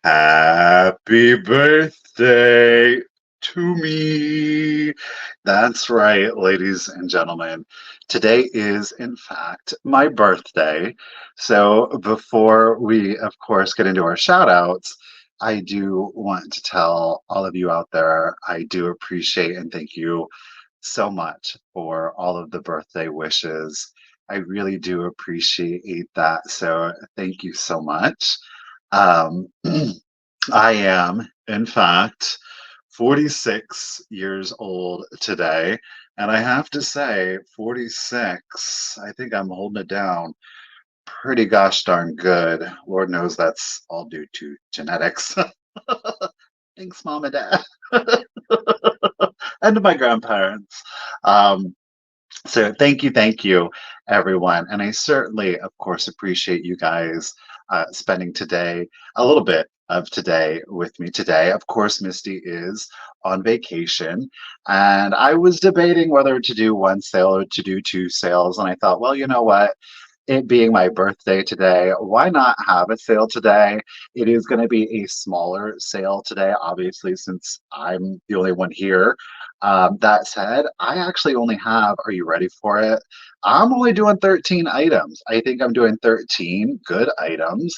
Happy birthday to me. That's right, ladies and gentlemen. Today is, in fact, my birthday. So before we, of course, get into our shout outs, I do want to tell all of you out there, I do appreciate and thank you so much for all of the birthday wishes. I really do appreciate that. So thank you so much. Um, I am, in fact, 46 years old today. And I have to say, 46, I think I'm holding it down pretty gosh darn good. Lord knows that's all due to genetics. Thanks, mom and dad. And to my grandparents. Um, so thank you, everyone. And I certainly, of course, appreciate you guys spending today, a little bit of today with me today. Of course, Misty is on vacation, and I was debating whether to do one sale or to do two sales. And I thought, well, you know what? It being my birthday today, why not have a sale today? It is going to be a smaller sale today, obviously, since I'm the only one here. That said, I actually only have, are you ready for it? I'm only doing 13 items. I think I'm doing 13 good items.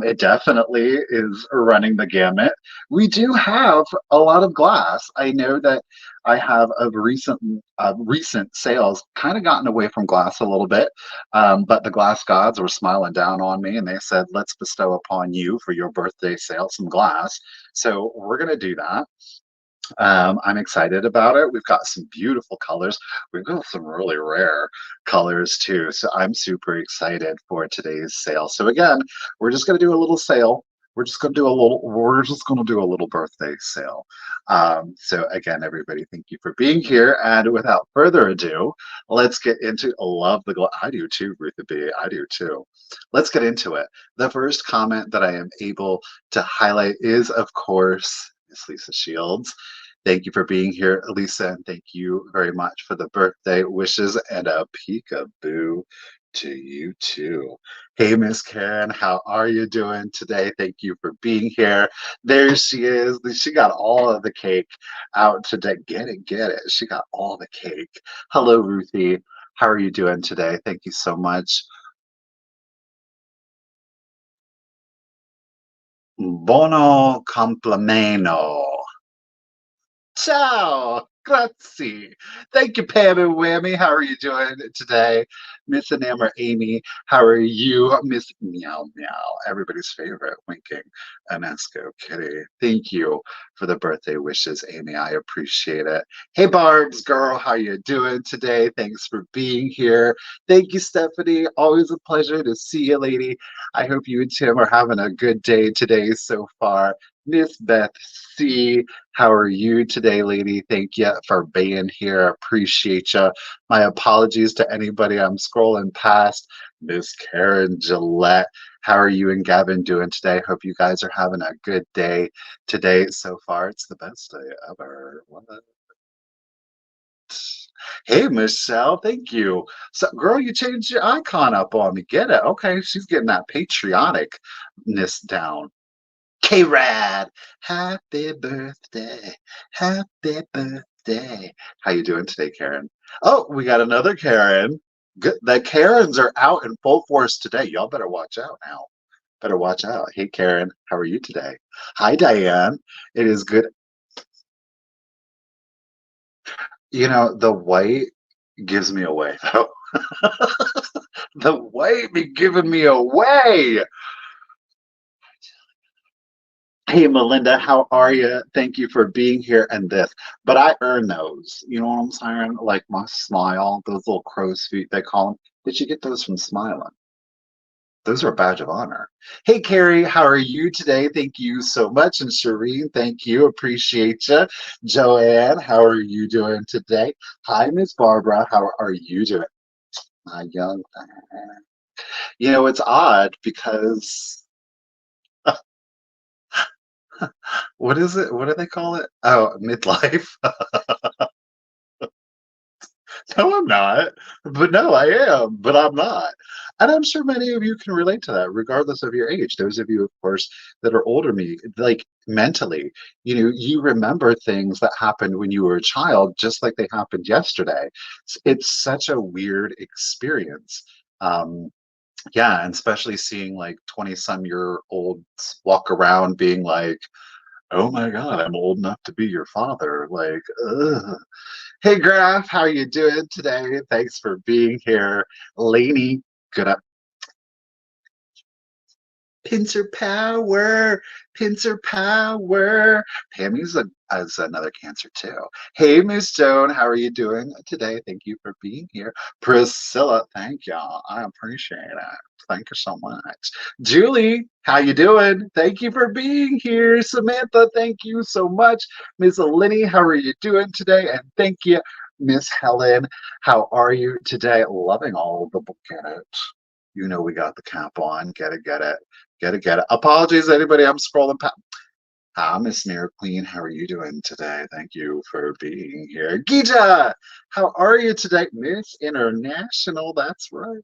It definitely is running the gamut. We do have a lot of glass. I know that I have a recent sales kind of gotten away from glass a little bit, but the glass gods were smiling down on me and they said, let's bestow upon you for your birthday sale some glass. So we're going to do that. I'm excited about it. We've got some beautiful colors. We've got some really rare colors too. So I'm super excited for today's sale. So again, we're just going to do a little sale. We're just going to do a little birthday sale. So again, everybody, thank you for being here. And without further ado, let's get into love the glow. I do too, Ruthie B. I do too. Let's get into it. The first comment that I am able to highlight is, of course, Miss Lisa Shields. Thank you for being here, Lisa, and thank you very much for the birthday wishes and a peekaboo to you too. Hey, Miss Karen, how are you doing today? Thank you for being here. There she is. She got all of the cake out today. Get it, get it. She got all the cake. Hello, Ruthie. How are you doing today? Thank you so much. Buono complemeno. Ciao, grazie. Thank you, Pam and Whammy. How are you doing today? Miss Enamor Amy, how are you? Miss Meow Meow, everybody's favorite winking Anesco Kitty. Thank you for the birthday wishes, Amy. I appreciate it. Hey, Barb's girl, how you doing today? Thanks for being here. Thank you, Stephanie. Always a pleasure to see you, lady. I hope you and Tim are having a good day today so far. Miss Beth C. How are you today, lady? Thank you for being here. Appreciate you. My apologies to anybody I'm scrolling past. Miss Karen Gillette. How are you and Gavin doing today? Hope you guys are having a good day today so far. It's the best day ever. What? Hey, Michelle, thank you. So, girl, you changed your icon up on me. Get it? Okay, she's getting that patrioticness down. K-Rad, happy birthday, happy birthday. How you doing today, Karen? Oh, we got another Karen. Good. The Karens are out in full force today. Y'all better watch out now. Better watch out. Hey, Karen, how are you today? Hi, Diane. It is good. You know, the white gives me away, though. The white be giving me away. Hey, Melinda, how are you? Thank you for being here and this. But I earn those. You know what I'm saying? Like my smile, those little crow's feet, they call them. Did you get those from smiling? Those are a badge of honor. Hey, Carrie, how are you today? Thank you so much. And Shireen, thank you. Appreciate you. Joanne, how are you doing today? Hi, Miss Barbara. How are you doing? My young. You know, it's odd because what is it? What do they call it? Oh, midlife. No, I'm not. But no, I am, but I'm not. And I'm sure many of you can relate to that, regardless of your age. Those of you, of course, that are older than me, like mentally, you remember things that happened when you were a child, just like they happened yesterday. It's such a weird experience. Um, yeah, and especially seeing like 20-some-year olds walk around being like, oh my God, I'm old enough to be your father. Like, ugh. Hey Graf, how are you doing today? Thanks for being here. Lainey, good pincer power, pincer power. Pammy's is another Cancer too. Hey, Miss Joan, how are you doing today? Thank you for being here. Priscilla, thank y'all. I appreciate it. Thank you so much. Julie, how you doing? Thank you for being here. Samantha, thank you so much. Miss Lenny, how are you doing today? And thank you, Miss Helen. How are you today? Loving all the book in it. We got the cap on. Get it, get it. Get it, get it. Apologies, anybody. I'm scrolling past. Hi, Miss Mirror Queen. How are you doing today? Thank you for being here. Gita, how are you today? Miss International, that's right.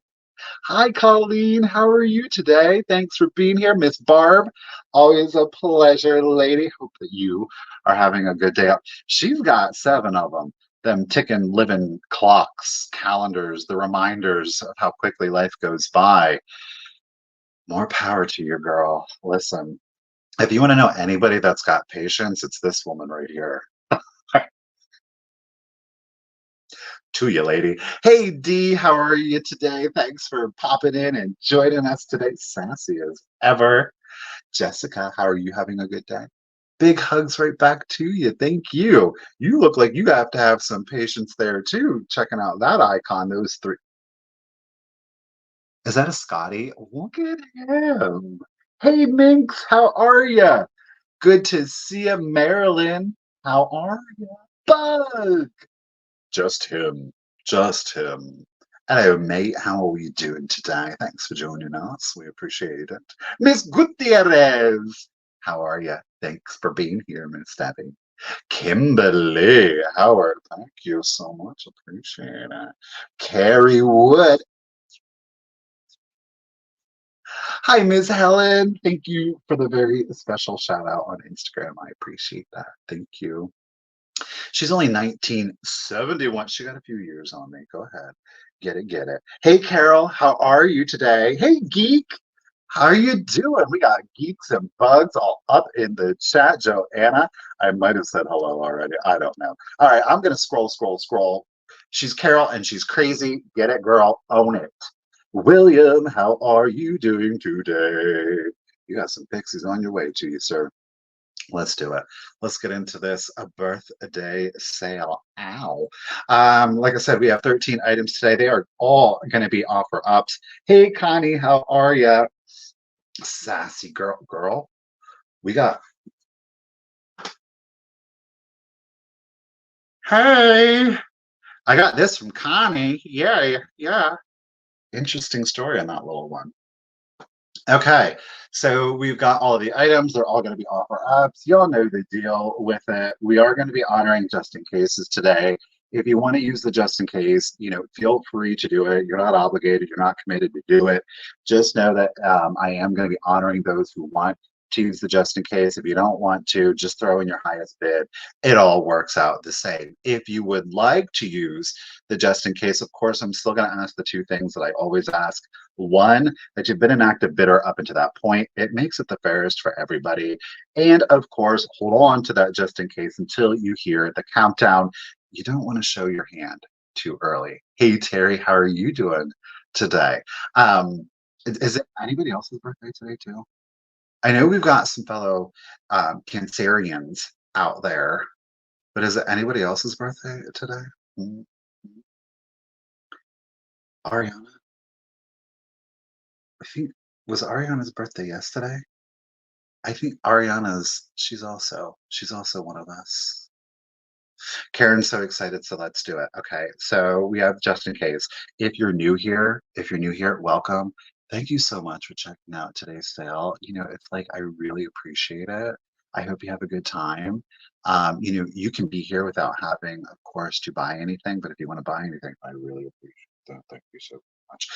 Hi, Colleen. How are you today? Thanks for being here. Miss Barb, always a pleasure, lady. Hope that you are having a good day. She's got 7 of them ticking living clocks, calendars, the reminders of how quickly life goes by. More power to you, girl. Listen, if you want to know anybody that's got patience, it's this woman right here. To you, lady. Hey, Dee, how are you today? Thanks for popping in and joining us today. Sassy as ever. Jessica, how are you having a good day? Big hugs right back to you. Thank you. You look like you have to have some patience there too, checking out that icon, those 3. Is that a Scotty? Look at him. Hey, Minx, how are you? Good to see you, Marilyn. How are you? Bug. Just him. Just him. Hello, mate. How are you doing today? Thanks for joining us. We appreciate it. Miss Gutierrez. How are you? Thanks for being here, Miss Debbie. Kimberly Howard. Thank you so much. Appreciate it. Carrie Wood. Hi, Ms. Helen. Thank you for the very special shout out on Instagram. I appreciate that. Thank you. She's only 1971. She got a few years on me. Go ahead. Get it, get it. Hey, Carol, how are you today? Hey, Geek, how are you doing? We got geeks and bugs all up in the chat. Joanna, I might have said hello already. I don't know. All right, I'm going to scroll, scroll, scroll. She's Carol and she's crazy. Get it, girl. Own it. William, how are you doing today? You got some pixies on your way to you, sir. Let's do it. Let's get into this a birthday sale. Ow. Like I said, we have 13 items today. They are all going to be offer ups. Hey, Connie, how are you? Sassy girl. We got. Hey, I got this from Connie. Yeah, yeah. Interesting story on that little one. Okay, so we've got all of the items. They're all going to be offer ups. Y'all know the deal with it. We are going to be honoring just in cases today. If you want to use the just in case, feel free to do it. You're not obligated. You're not committed to do it. Just know that I am going to be honoring those who want to use the just in case. If you don't want to, just throw in your highest bid. It all works out the same. If you would like to use the just in case, of course, I'm still going to ask the 2 things that I always ask. One, that you've been an active bidder up until that point. It makes it the fairest for everybody. And of course, hold on to that just in case until you hear the countdown. You don't want to show your hand too early. Hey, Terry, how are you doing today? Is it anybody else's birthday today too? I know we've got some fellow Cancerians out there, but is it anybody else's birthday today? Mm, Ariana, I think was Ariana's birthday yesterday? I think she's also one of us. Karen's so excited, so let's do it. Okay, so we have just in case. If you're new here, welcome. Thank you so much for checking out today's sale. It's like I really appreciate it. I hope you have a good time. You can be here without having, of course, to buy anything, but if you want to buy anything, I really appreciate that. Thank you so much.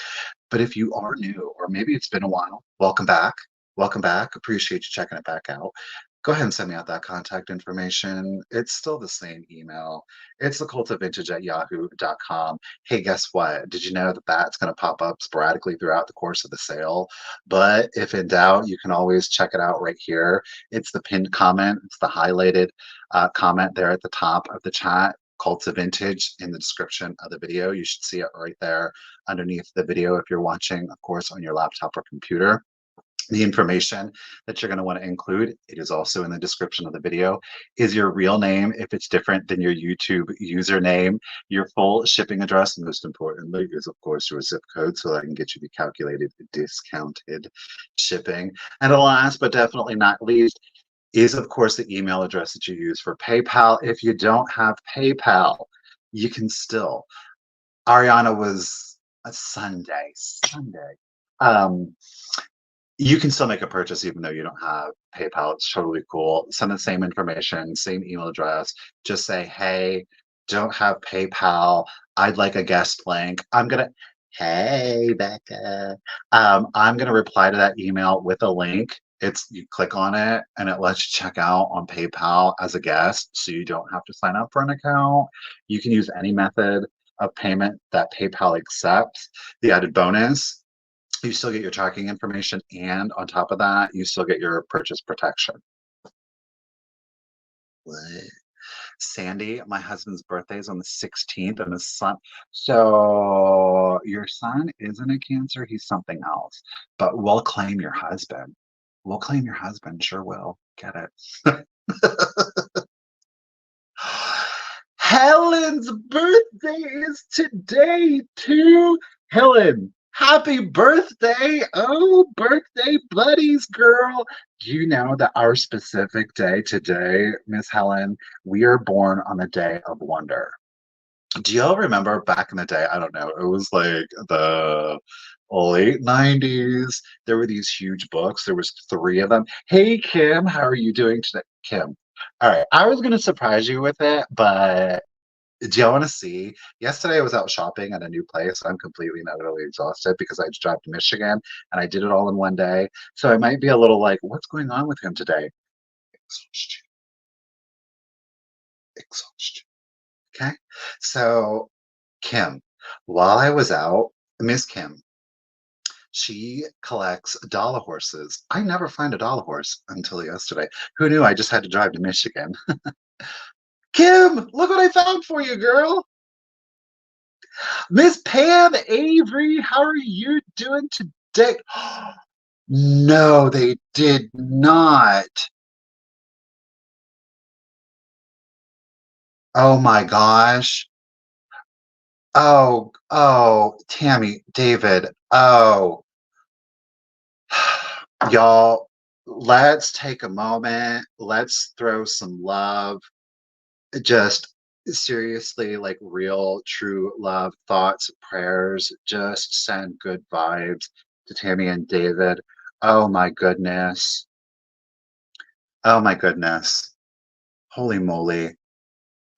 But if you are new, or maybe it's been a while, welcome back. Welcome back. Appreciate you checking it back out. Go ahead and send me out that contact information. It's still the same email. It's the.Cult.Of.Vintage at yahoo.com. Hey, guess what? Did you know that that's going to pop up sporadically throughout the course of the sale? But if in doubt, you can always check it out right here. It's the pinned comment. It's the highlighted comment there at the top of the chat. Cults of Vintage in the description of the video. You should see it right there underneath the video if you're watching, of course, on your laptop or computer. The information that you're going to want to include, it is also in the description of the video, is your real name if it's different than your YouTube username, your full shipping address, and most importantly is, of course, your zip code so that I can get you the calculated discounted shipping. And last but definitely not least is, of course, the email address that you use for PayPal. If you don't have PayPal, you can still. Ariana was a Sunday. Um, you can still make a purchase even though you don't have PayPal. It's totally cool. Send the same information, same email address. Just say, hey, don't have PayPal. I'd like a guest link. Hey, Becca. I'm gonna reply to that email with a link. You click on it and it lets you check out on PayPal as a guest, so you don't have to sign up for an account. You can use any method of payment that PayPal accepts. The added bonus, you still get your tracking information, and on top of that, you still get your purchase protection. What? Sandy, my husband's birthday is on the 16th, and his son. So your son isn't a Cancer, he's something else. But we'll claim your husband. We'll claim your husband, sure will. Get it. Helen's birthday is today, too. Helen, happy birthday. Oh, birthday buddies, girl. Do you know that our specific day today, Miss Helen, we are born on the day of wonder. Do y'all remember back in the day? I don't know. It was like the late 90s. There were these huge books. There was three of them. Hey, Kim, how are you doing today? Kim. All right. I was going to surprise you with it, but do y'all want to see? Yesterday I was out shopping at a new place. I'm completely and utterly exhausted because I had to drive to Michigan and I did it all in one day. So I might be a little like, what's going on with him today? Exhaustion. Exhaustion. Okay. So Kim, while I was out, Miss Kim, she collects dollar horses. I never find a dollar horse until yesterday. Who knew I just had to drive to Michigan? Kim, look what I found for you, girl. Miss Pam Avery, how are you doing today? No, they did not. Oh my gosh. Tammy, David. Oh, y'all, let's take a moment. Let's throw some love. Just seriously, like real, true love, thoughts, prayers. Just send good vibes to Tammy and David. Oh my goodness. Oh my goodness. Holy moly.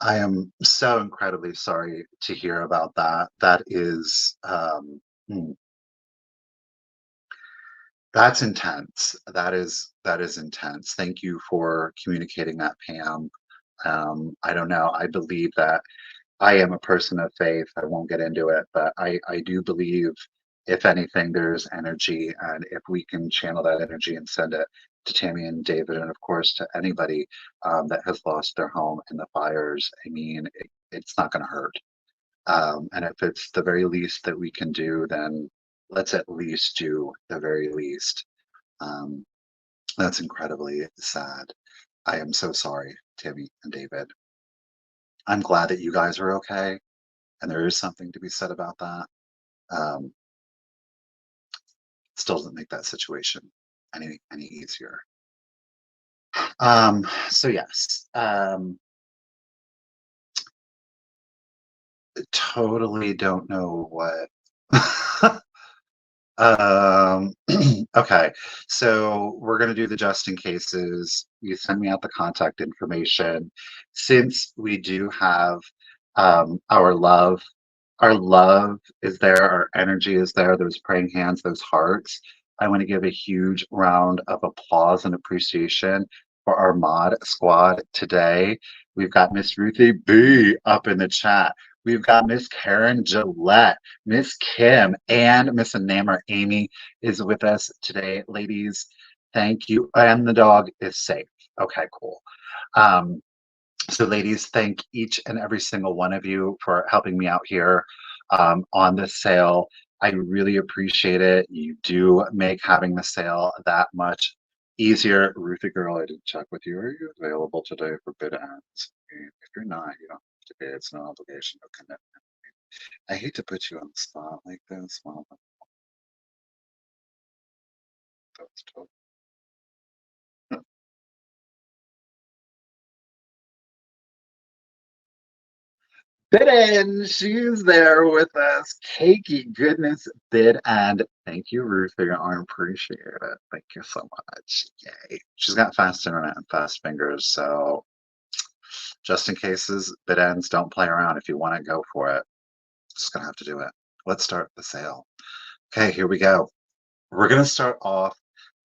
I am so incredibly sorry to hear about that. That is, mm, that's intense. That is intense. Thank you for communicating that, Pam. I don't know. I believe that I am a person of faith. I won't get into it, but I do believe, if anything, there's energy, and if we can channel that energy and send it to Tammy and David, and of course to anybody that has lost their home in the fires, I mean, it's not going to hurt. And if it's the very least that we can do, then let's at least do the very least. Um, that's incredibly sad. I am so sorry, Tammy and David. I'm glad that you guys are okay, and there is something to be said about that. Um, Still doesn't make that situation any easier. So yes, totally don't know what. Um, okay, so we're gonna do the just in cases. You send me out the contact information. Since we do have our love is there, our energy is there, those praying hands, those hearts. I want to give a huge round of applause and appreciation for our mod squad today. We've got Miss Ruthie B up in the chat. We've got Miss Karen Gillette. Miss Kim and Miss Enamour Amy is with us today. Ladies, thank you. And the dog is safe. Okay, cool. Um, so, ladies, thank each and every single one of you for helping me out here on this sale. I really appreciate it. You do make having the sale that much easier. Ruthie girl, I did check with you. Are you available today for bid ads? If you're not, you don't have to bid. It's no obligation, no commitment. I hate to put you on the spot like this. Well, that's tough. Bid end, she's there with us. Cakey goodness, bid end. Thank you, Ruth. I appreciate it. Thank you so much. Yay. She's got fast internet and fast fingers, so just in cases, bid ends, don't play around. If you want to go for it, just gonna have to do it. Let's start the sale. Okay, here we go. We're going to start off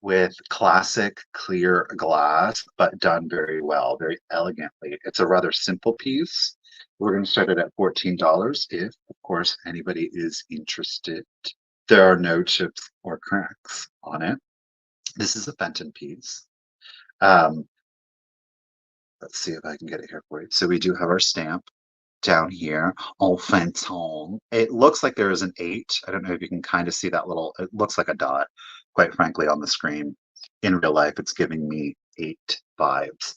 with classic clear glass, but done very well, very elegantly. It's a rather simple piece. We're going to start it at $14 if, of course, anybody is interested. There are no chips or cracks on it. This is a Fenton piece. Um, let's see if I can get it here for you. So we do have our stamp down here on Fenton. It looks like there is an 8. I don't know if you can kind of see that little, it looks like a dot, quite frankly, on the screen. In real life, it's giving me 8 vibes.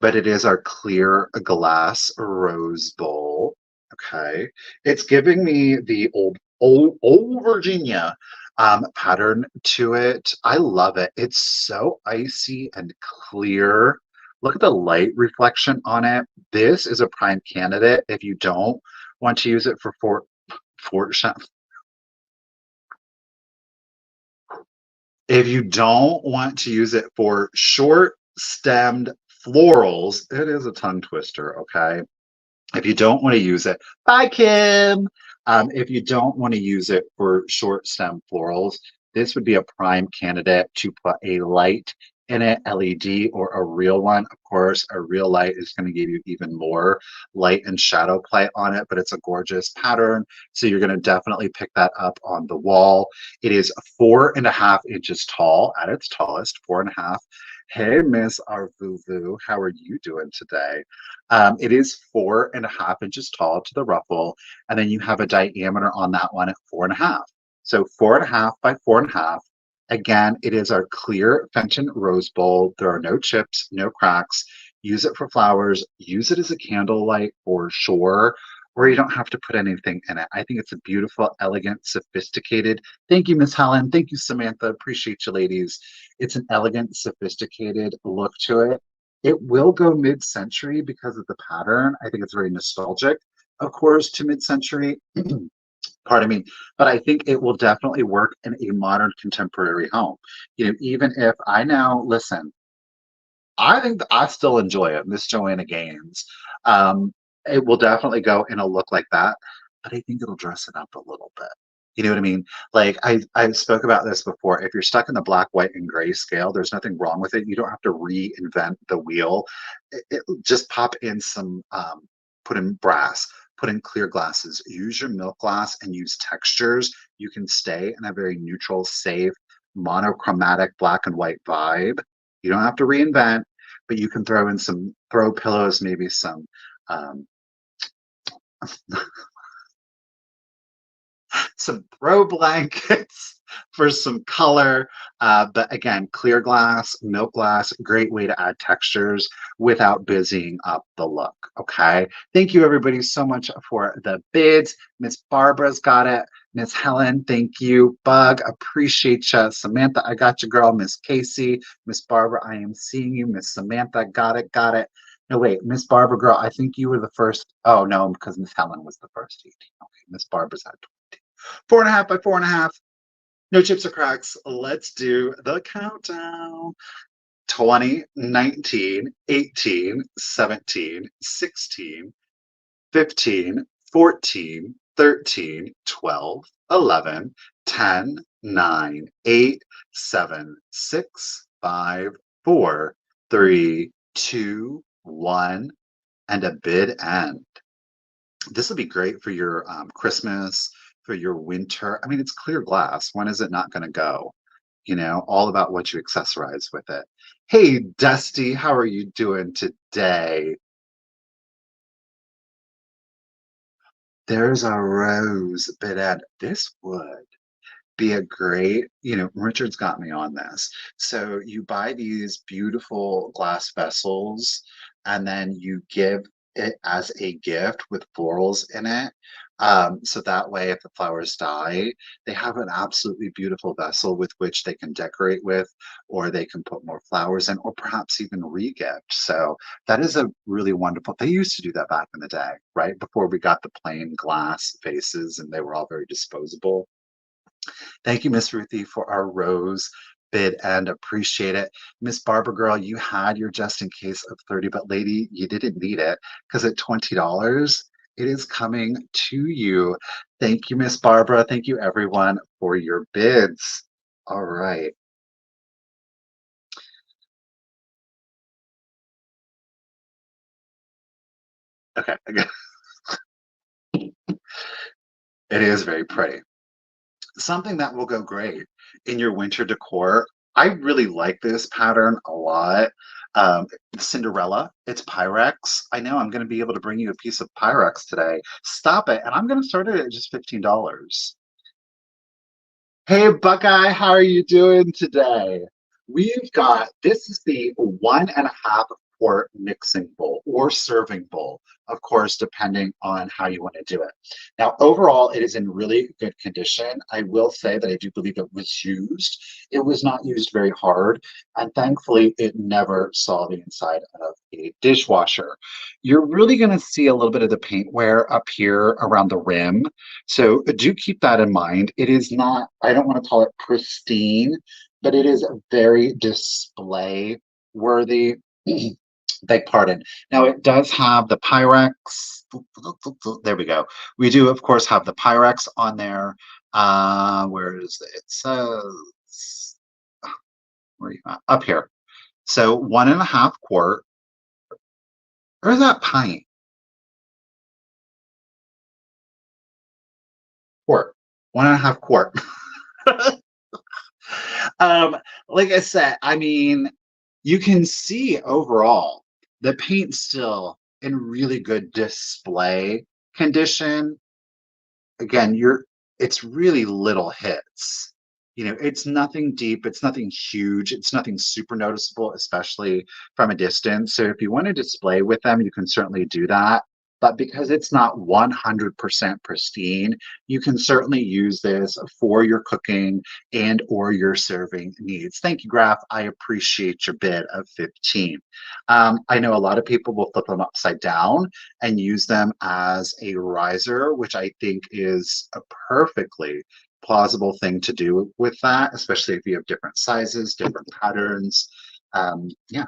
But it is our clear glass rose bowl. Okay. It's giving me the old Virginia pattern to it. I love it. It's so icy and clear. Look at the light reflection on it. This is a prime candidate if you don't want to use it for Fort if you don't want to use it for short stemmed florals, it is a tongue twister, okay? If you don't want to use it, bye, Kim. If you don't want to use it for short stem florals, this would be a prime candidate to put a light in it, LED or a real one. Of course, a real light is going to give you even more light and shadow play on it, but it's a gorgeous pattern. So you're going to definitely pick that up on the wall. It is 4.5 inches tall at its tallest, 4.5. Hey, Miss Arvuvu, how are you doing today? It is 4.5 inches tall to the ruffle, and then you have a diameter on that one at 4.5. So 4.5 by 4.5. Again, it is our clear Fenton rose bowl. There are no chips, no cracks. Use it for flowers. Use it as a candlelight for sure, or you don't have to put anything in it. I think it's a beautiful, elegant, sophisticated. Thank you, Miss Helen. Thank you, Samantha. Appreciate you, ladies. It's an elegant, sophisticated look to it. It will go mid-century because of the pattern. I think it's very nostalgic, of course, to mid-century. Pardon me, but I think it will definitely work in a modern contemporary home. You know, even if I now listen, I think that I still enjoy it, Miss Joanna Gaines. It will definitely go in a look like that, but I think it'll dress it up a little bit. You know what I mean? Like I spoke about this before. If you're stuck in the black, white, and gray scale, there's nothing wrong with it. You don't have to reinvent the wheel. Just pop in some, put in brass, put in clear glasses, use your milk glass, and use textures. You can stay in a very neutral, safe, monochromatic black and white vibe. You don't have to reinvent, but you can throw in some throw pillows, maybe some um, some throw blankets for some color. But again, clear glass, milk glass, great way to add textures without busying up the look. Okay. Thank you, everybody, so much for the bids. Miss Barbara's got it. Miss Helen, thank you. Bug, appreciate you. Samantha, I got you, girl. Miss Casey, Miss Barbara, I am seeing you. Miss Samantha, got it, got it. No, wait, Miss Barbara, girl, I think you were the first. Oh, no, because Miss Helen was the first 18. Okay, Miss Barbara's at 20. 4.5 by 4.5. No chips or cracks. Let's do the countdown. 20, 19, 18, 17, 16, 15, 14, 13, 12, 11, 10, 9, 8, 7, 6, 5, 4, 3, 2, 1, and a bid end. This will be great for your Christmas, for your winter. I mean, it's clear glass. When is it not going to go? All about what you accessorize with it. Hey, Dusty, how are you doing today? There's a rose bit at this would be a great, Richard's got me on this. So you buy these beautiful glass vessels and then you give it as a gift with florals in it. So that way, if the flowers die, they have an absolutely beautiful vessel with which they can decorate with, or they can put more flowers in, or perhaps even regift. So that is a really wonderful. They used to do that back in the day, right? Before we got the plain glass vases and they were all very disposable. Thank you, Miss Ruthie, for our rose bid and appreciate it. Miss Barbara Girl, you had your just in case of 30, but lady, you didn't need it because at $20, it is coming to you. Thank you, Miss Barbara. Thank you, everyone, for your bids. All right. Okay. It is very pretty. Something that will go great in your winter decor. I really like this pattern a lot. Cinderella, it's Pyrex. I know I'm going to be able to bring you a piece of Pyrex today. Stop it. And I'm going to start it at just $15. Hey, Buckeye, how are you doing today? We've got this is the 1.5 quart mixing bowl or serving bowl, of course, depending on how you want to do it. Now, overall, it is in really good condition. I will say that I do believe it was used. It was not used very hard, and thankfully, it never saw the inside of a dishwasher. You're really going to see a little bit of the paint wear up here around the rim. So do keep that in mind. It is not, I don't want to call it pristine, but it is very display worthy. Beg pardon. Now it does have the Pyrex. There we go. We do, of course, have the Pyrex on there. Where is it? It says where are you at? Up here. So 1.5 quart. Or is that pint? Quart. 1.5 quart. Um, like I said, I mean, you can see overall the paint's still in really good display condition. Again, it's really little hits. It's nothing deep, it's nothing huge, it's nothing super noticeable, especially from a distance. So if you want to display with them, you can certainly do that. But because it's not 100% pristine, you can certainly use this for your cooking and or your serving needs. Thank you, Graph. I appreciate your bid of 15. I know a lot of people will flip them upside down and use them as a riser, which I think is a perfectly plausible thing to do with that, especially if you have different sizes, different patterns. Yeah.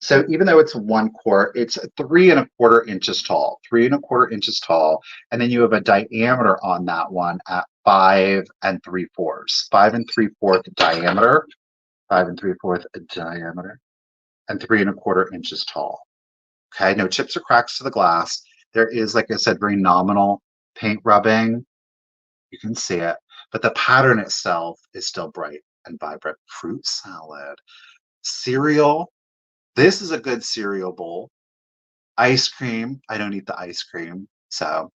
So even though it's 1 quart, it's 3.25 inches tall, 3.25 inches tall. And then you have a diameter on that one at 5 3/4, 5 3/4 diameter, 5 3/4 diameter, and 3.25 inches tall. Okay, no chips or cracks to the glass. There is, like I said, very nominal paint rubbing. You can see it, but the pattern itself is still bright and vibrant. Fruit salad, cereal. This is a good cereal bowl. Ice cream. I don't eat the ice cream. So,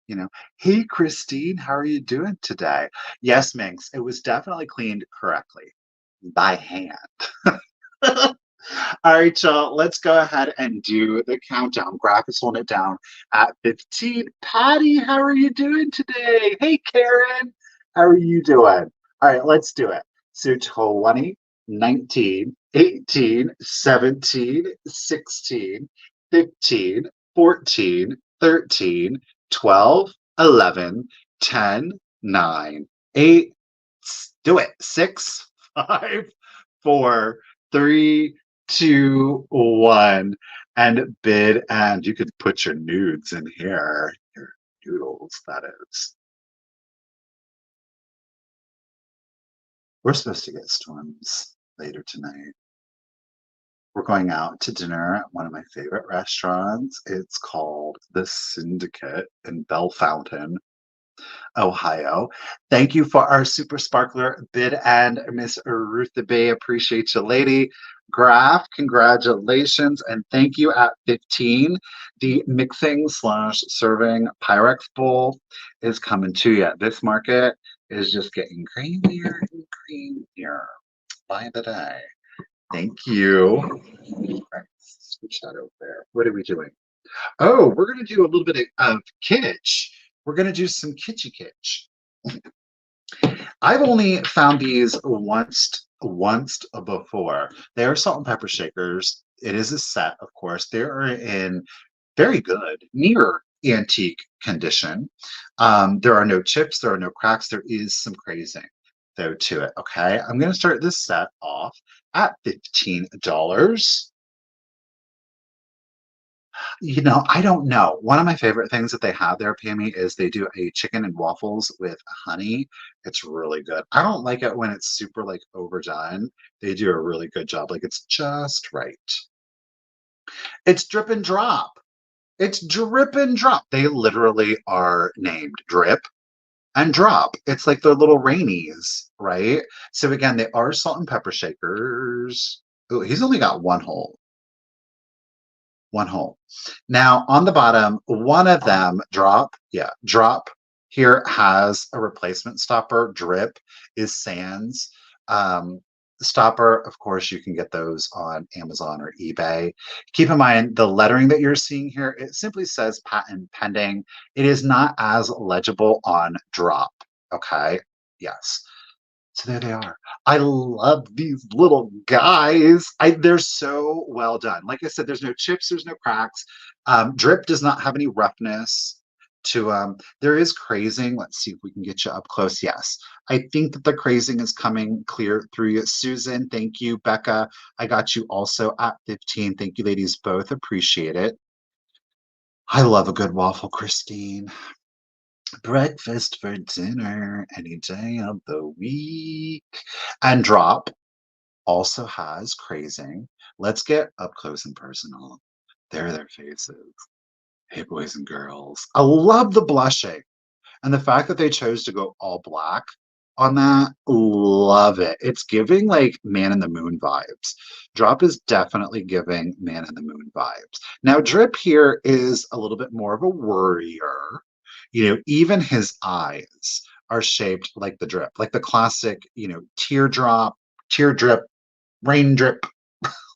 hey, Christine, how are you doing today? Yes, Minx, it was definitely cleaned correctly by hand. All right, y'all, let's go ahead and do the countdown. Graph is holding it down at 15. Patty, how are you doing today? Hey, Karen, how are you doing? All right, let's do it. So 20, 19, 18, 17, 16, 15, 14, 13, 12, 11, 10, 9, 8, Do it. 6, 5, 4, 3, 2, 1, and bid. And you could put your nudes in here. Your noodles, that is. We're supposed to get storms later tonight. We're going out to dinner at one of my favorite restaurants. It's called The Syndicate in Bell Fountain, Ohio. Thank you for our super sparkler bid and Miss Ruth the Bay. Appreciate you, lady. Graph, congratulations, and thank you at 15. The mixing slash serving Pyrex bowl is coming to you. This market is just getting creamier and creamier by the day. Thank you. Right, switch that over there. What are we doing? Oh, we're going to do a little bit of kitsch. We're going to do some kitschy kitsch. I've only found these once before. They are salt and pepper shakers. It is a set, of course. They are in very good, near antique condition. There are no chips, there are no cracks. There is some crazing, though, to it. Okay, I'm going to start this set off at $15. I don't know. One of my favorite things that they have there, Pammy, is they do a chicken and waffles with honey. It's really good. I don't like it when it's super like overdone. They do a really good job. Like it's just right. It's drip and drop. It's drip and drop. They literally are named drip and drop. It's like they're little rainies, right? So again, they are salt and pepper shakers. Oh, he's only got one hole. One hole. Now on the bottom, one of them drop here has a replacement stopper. Drip is sans. Stopper, of course, you can get those on Amazon or eBay. Keep in mind the lettering that you're seeing here, it simply says patent pending. It is not as legible on drop. Okay. Yes. So there they are. I love these little guys. They're so well done. Like I said, there's no chips, there's no cracks. Drip does not have any roughness to there is crazing. Let's see if we can get you up close. Yes. I think that the crazing is coming clear through you. Susan, thank you. Becca, I got you also at 15. Thank you, ladies, both. Appreciate it. I love a good waffle, Christine. Breakfast for dinner any day of the week. And drop also has crazing. Let's get up close and personal. There are their faces. Hey, boys and girls. I love the blushing and the fact that they chose to go all black on that. Love it. It's giving like Man in the Moon vibes. Drop is definitely giving Man in the Moon vibes. Now, Drip here is a little bit more of a worrier. Even his eyes are shaped like the drip, like the classic, teardrop, tear drip, rain drip,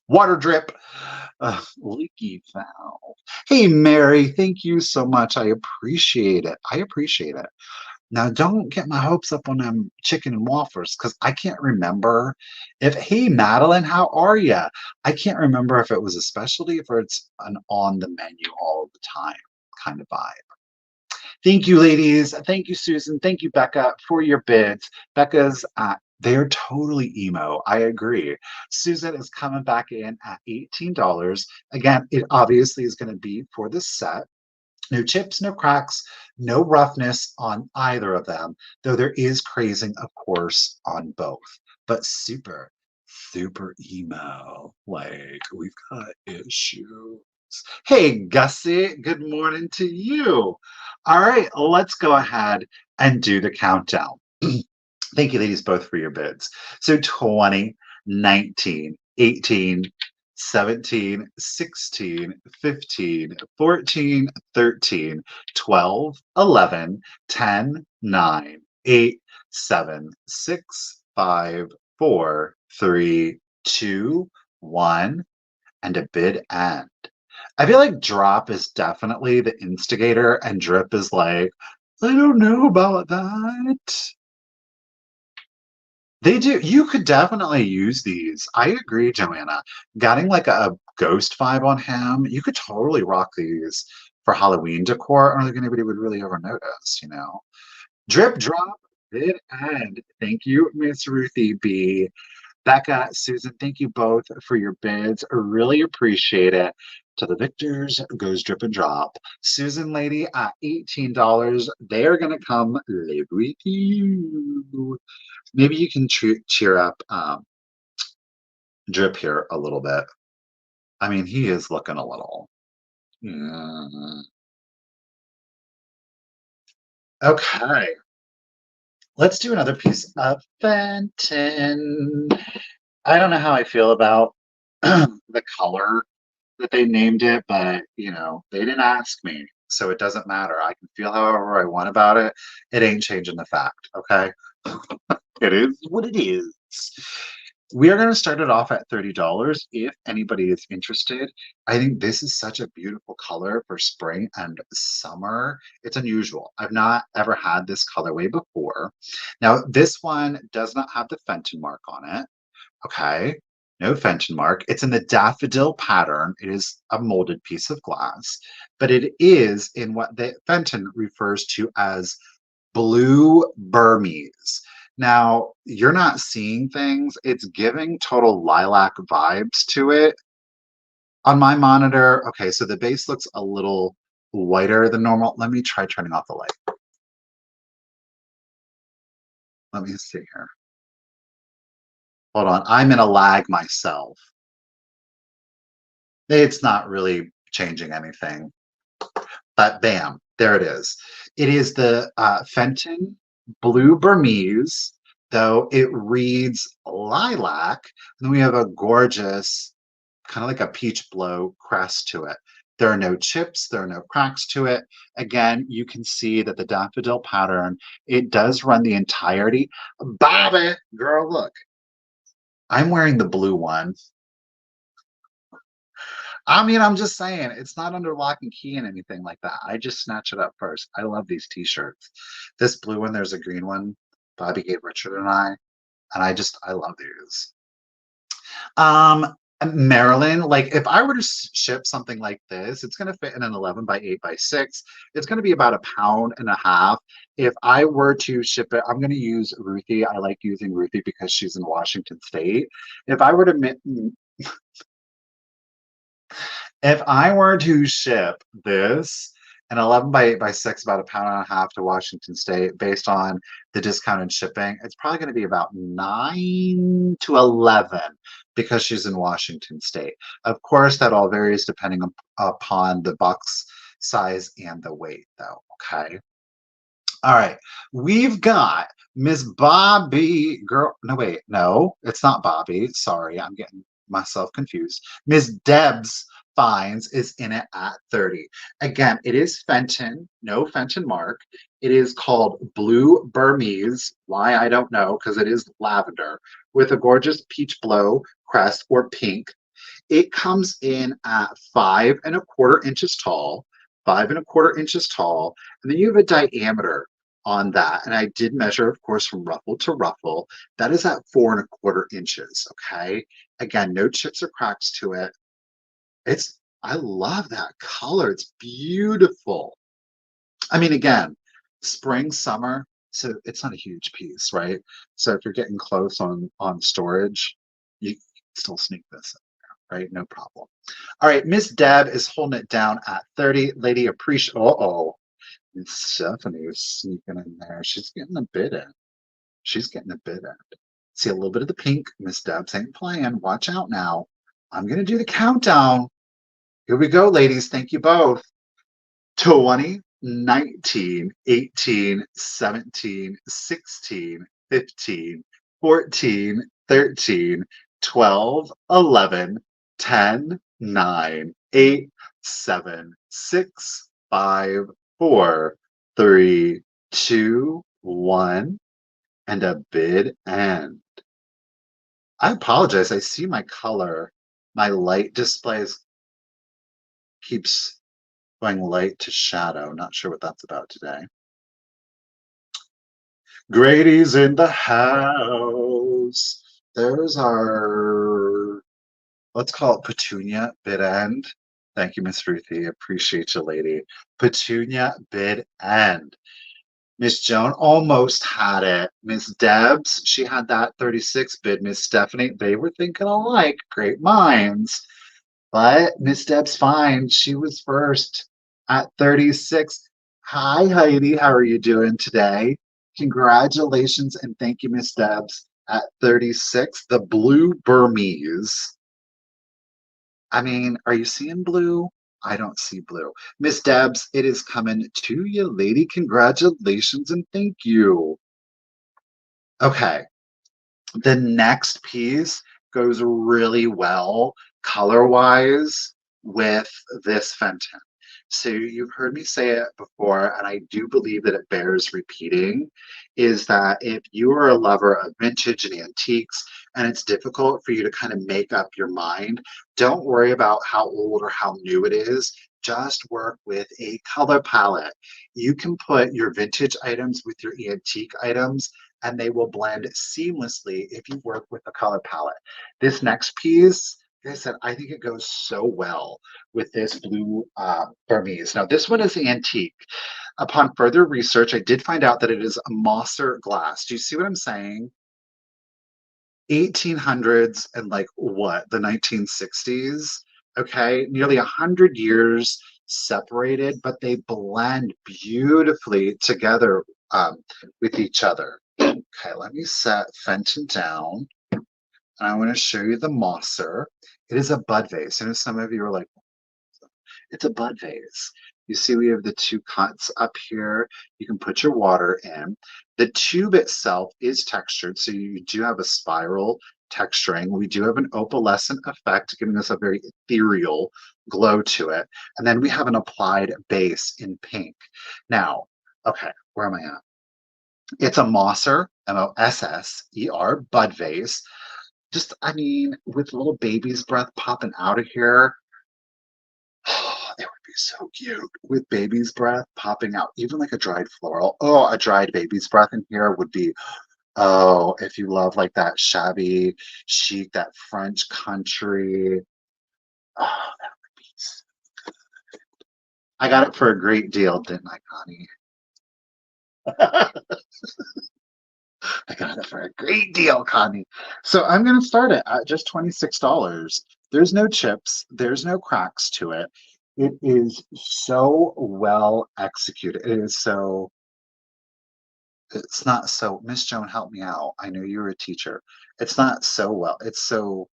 water drip, leaky valve. Hey, Mary, thank you so much. I appreciate it. I appreciate it. Now, don't get my hopes up on them chicken and waffles because I can't remember hey, Madeline, how are you? I can't remember if it was a specialty, if it's an on the menu all the time kind of vibe. Thank you, ladies. Thank you, Susan. Thank you, Becca, for your bids. Becca's they're totally emo. I agree. Susan is coming back in at $18. Again, it obviously is going to be for the set. No chips, no cracks, no roughness on either of them, though there is crazing, of course, on both. But super, super emo. Like, we've got issues. Hey, Gussie, good morning to you. All right, let's go ahead and do the countdown. Thank you, ladies, both for your bids. So 20, 19, 18, 17, 16, 15, 14, 13, 12, 11, 10, 9, 8, 7, 6, 5, 4, 3, 2, 1, and a bid end. I feel like drop is definitely the instigator, and drip is like, I don't know about that. They do. You could definitely use these. I agree, Joanna. Getting like a ghost vibe on him, you could totally rock these for Halloween decor. I don't think anybody would really ever notice, Drip drop. bid end. Thank you, Miss Ruthie B. Becca, Susan, thank you both for your bids. I really appreciate it. To the victors goes drip and drop. Susan Lady at $18. They are going to come live with you. Maybe you can cheer up Drip here a little bit. I mean, he is looking a little. Mm. Okay. Let's do another piece of Fenton. I don't know how I feel about the color that they named it, but they didn't ask me, so it doesn't matter. I can feel however I want about it. It ain't changing the fact, okay? It is what it is. We are going to start it off at $30 if anybody is interested. I think this is such a beautiful color for spring and summer. It's unusual. I've not ever had this colorway before. Now, this one does not have the Fenton mark on it. Okay, no Fenton mark. It's in the daffodil pattern. It is a molded piece of glass, but it is in what the Fenton refers to as blue Burmese. Now, you're not seeing things. It's giving total lilac vibes to it. On my monitor, okay, so the base looks a little whiter than normal. Let me try turning off the light. Let me see here. Hold on, I'm in a lag myself. It's not really changing anything, but bam, there it is. It is the Fenton Blue Burmese, though it reads lilac. And then we have a gorgeous, kind of like a peach blow crest to it. There are no chips, there are no cracks to it. Again, you can see that the daffodil pattern, it does run the entirety. Bobby, girl, look. I'm wearing the blue one. I mean, I'm just saying, it's not under lock and key and anything like that. I just snatch it up first. I love these t-shirts. This blue one, there's a green one. Bobby gave Richard and I love these. Um, Marilyn, like if I were to ship something like this, it's going to fit in an 11 by 8 by 6. It's going to be about a pound and a half. If I were to ship it, I'm going to use Ruthie. I like using Ruthie because she's in Washington State. If I were to If I were to ship this an 11 by 8 by 6, about a pound and a half to Washington State, based on the discounted shipping, it's probably going to be about 9 to 11 because she's in Washington State. Of course, that all varies depending upon the box size and the weight, though. Okay. All right. We've got Miss Bobby. Girl, no, wait. No, it's not Bobby. Sorry. I'm getting myself confused. Miss Debs Fines is in it at 30. Again, it is Fenton, no Fenton mark. It is called Blue Burmese. Why, I don't know, because it is lavender with a gorgeous peach blow crest or pink. It comes in at 5¼ inches tall, 5¼ inches tall, and then you have a diameter on that. And I did measure, of course, from ruffle to ruffle. That is at 4¼ inches. Okay. Again, no chips or cracks to it. I love that color. It's beautiful. I mean, again, spring, summer, so it's not a huge piece, right? So if you're getting close on storage, you can still sneak this in, right? No problem. All right, Miss Deb is holding it down at 30. Lady appreciate. Uh-oh. Miss Stephanie is sneaking in there. She's getting a bid in. She's getting a bid in. See a little bit of the pink. Miss Deb's ain't playing. Watch out now. I'm gonna do the countdown. Here we go, ladies. Thank you both. 20, 19, 18, 17, 16, 15, 14, 13, 12, 11, 10, 9, 8, 7, 6, 5, 4, 3, 2, 1, and a bid end. I apologize. I see my color. My light displays keeps going light to shadow. Not sure what that's about today. Grady's in the house. There's our, let's call it Petunia bid end. Thank you, Miss Ruthie. Appreciate you, lady. Petunia bid end. Miss Joan almost had it. Miss Debs, she had that 36 bid. Miss Stephanie, they were thinking alike. Great minds. But Miss Debs fine. She was first at 36. Hi, Heidi. How are you doing today? Congratulations and thank you, Miss Debs. At 36, the blue Burmese. I mean, are you seeing blue? I don't see blue. Miss Debs, it is coming to you, lady. Congratulations and thank you. Okay, the next piece goes really well color-wise with this Fenton. So you've heard me say it before, and I do believe that it bears repeating, is that if you are a lover of vintage and antiques, and it's difficult for you to kind of make up your mind, don't worry about how old or how new it is. Just work with a color palette. You can put your vintage items with your antique items and they will blend seamlessly if you work with the color palette. This next piece, like I said, I think it goes so well with this blue Burmese. Now, this one is antique. Upon further research, I did find out that it is a Moser glass. Do you see what I'm saying? 1800s and like what, the 1960s? Okay, nearly 100 years separated, but they blend beautifully together with each other. Okay, let me set Fenton down. And I want to show you the Moser. It is a bud vase. I know some of you are like, it's a bud vase. You see we have the two cuts up here. You can put your water in. The tube itself is textured, so you do have a spiral texturing. We do have an opalescent effect, giving us a very ethereal glow to it. And then we have an applied base in pink. Now, okay, where am I at? It's a Moser, Mosser, bud vase. Just, I mean, with little baby's breath popping out of here, it would be so cute with baby's breath popping out, even like a dried floral. Oh, a dried baby's breath in here would be, oh, if you love like that shabby chic, that French country. Oh, that would be. I got it for a great deal, didn't I, Connie? I got it for a great deal, Connie. So I'm going to start it at just $26. There's no chips, there's no cracks to it. It is so well executed. It is so, it's not so, Miss Joan, help me out. I know you're a teacher. It's not so well, it's so,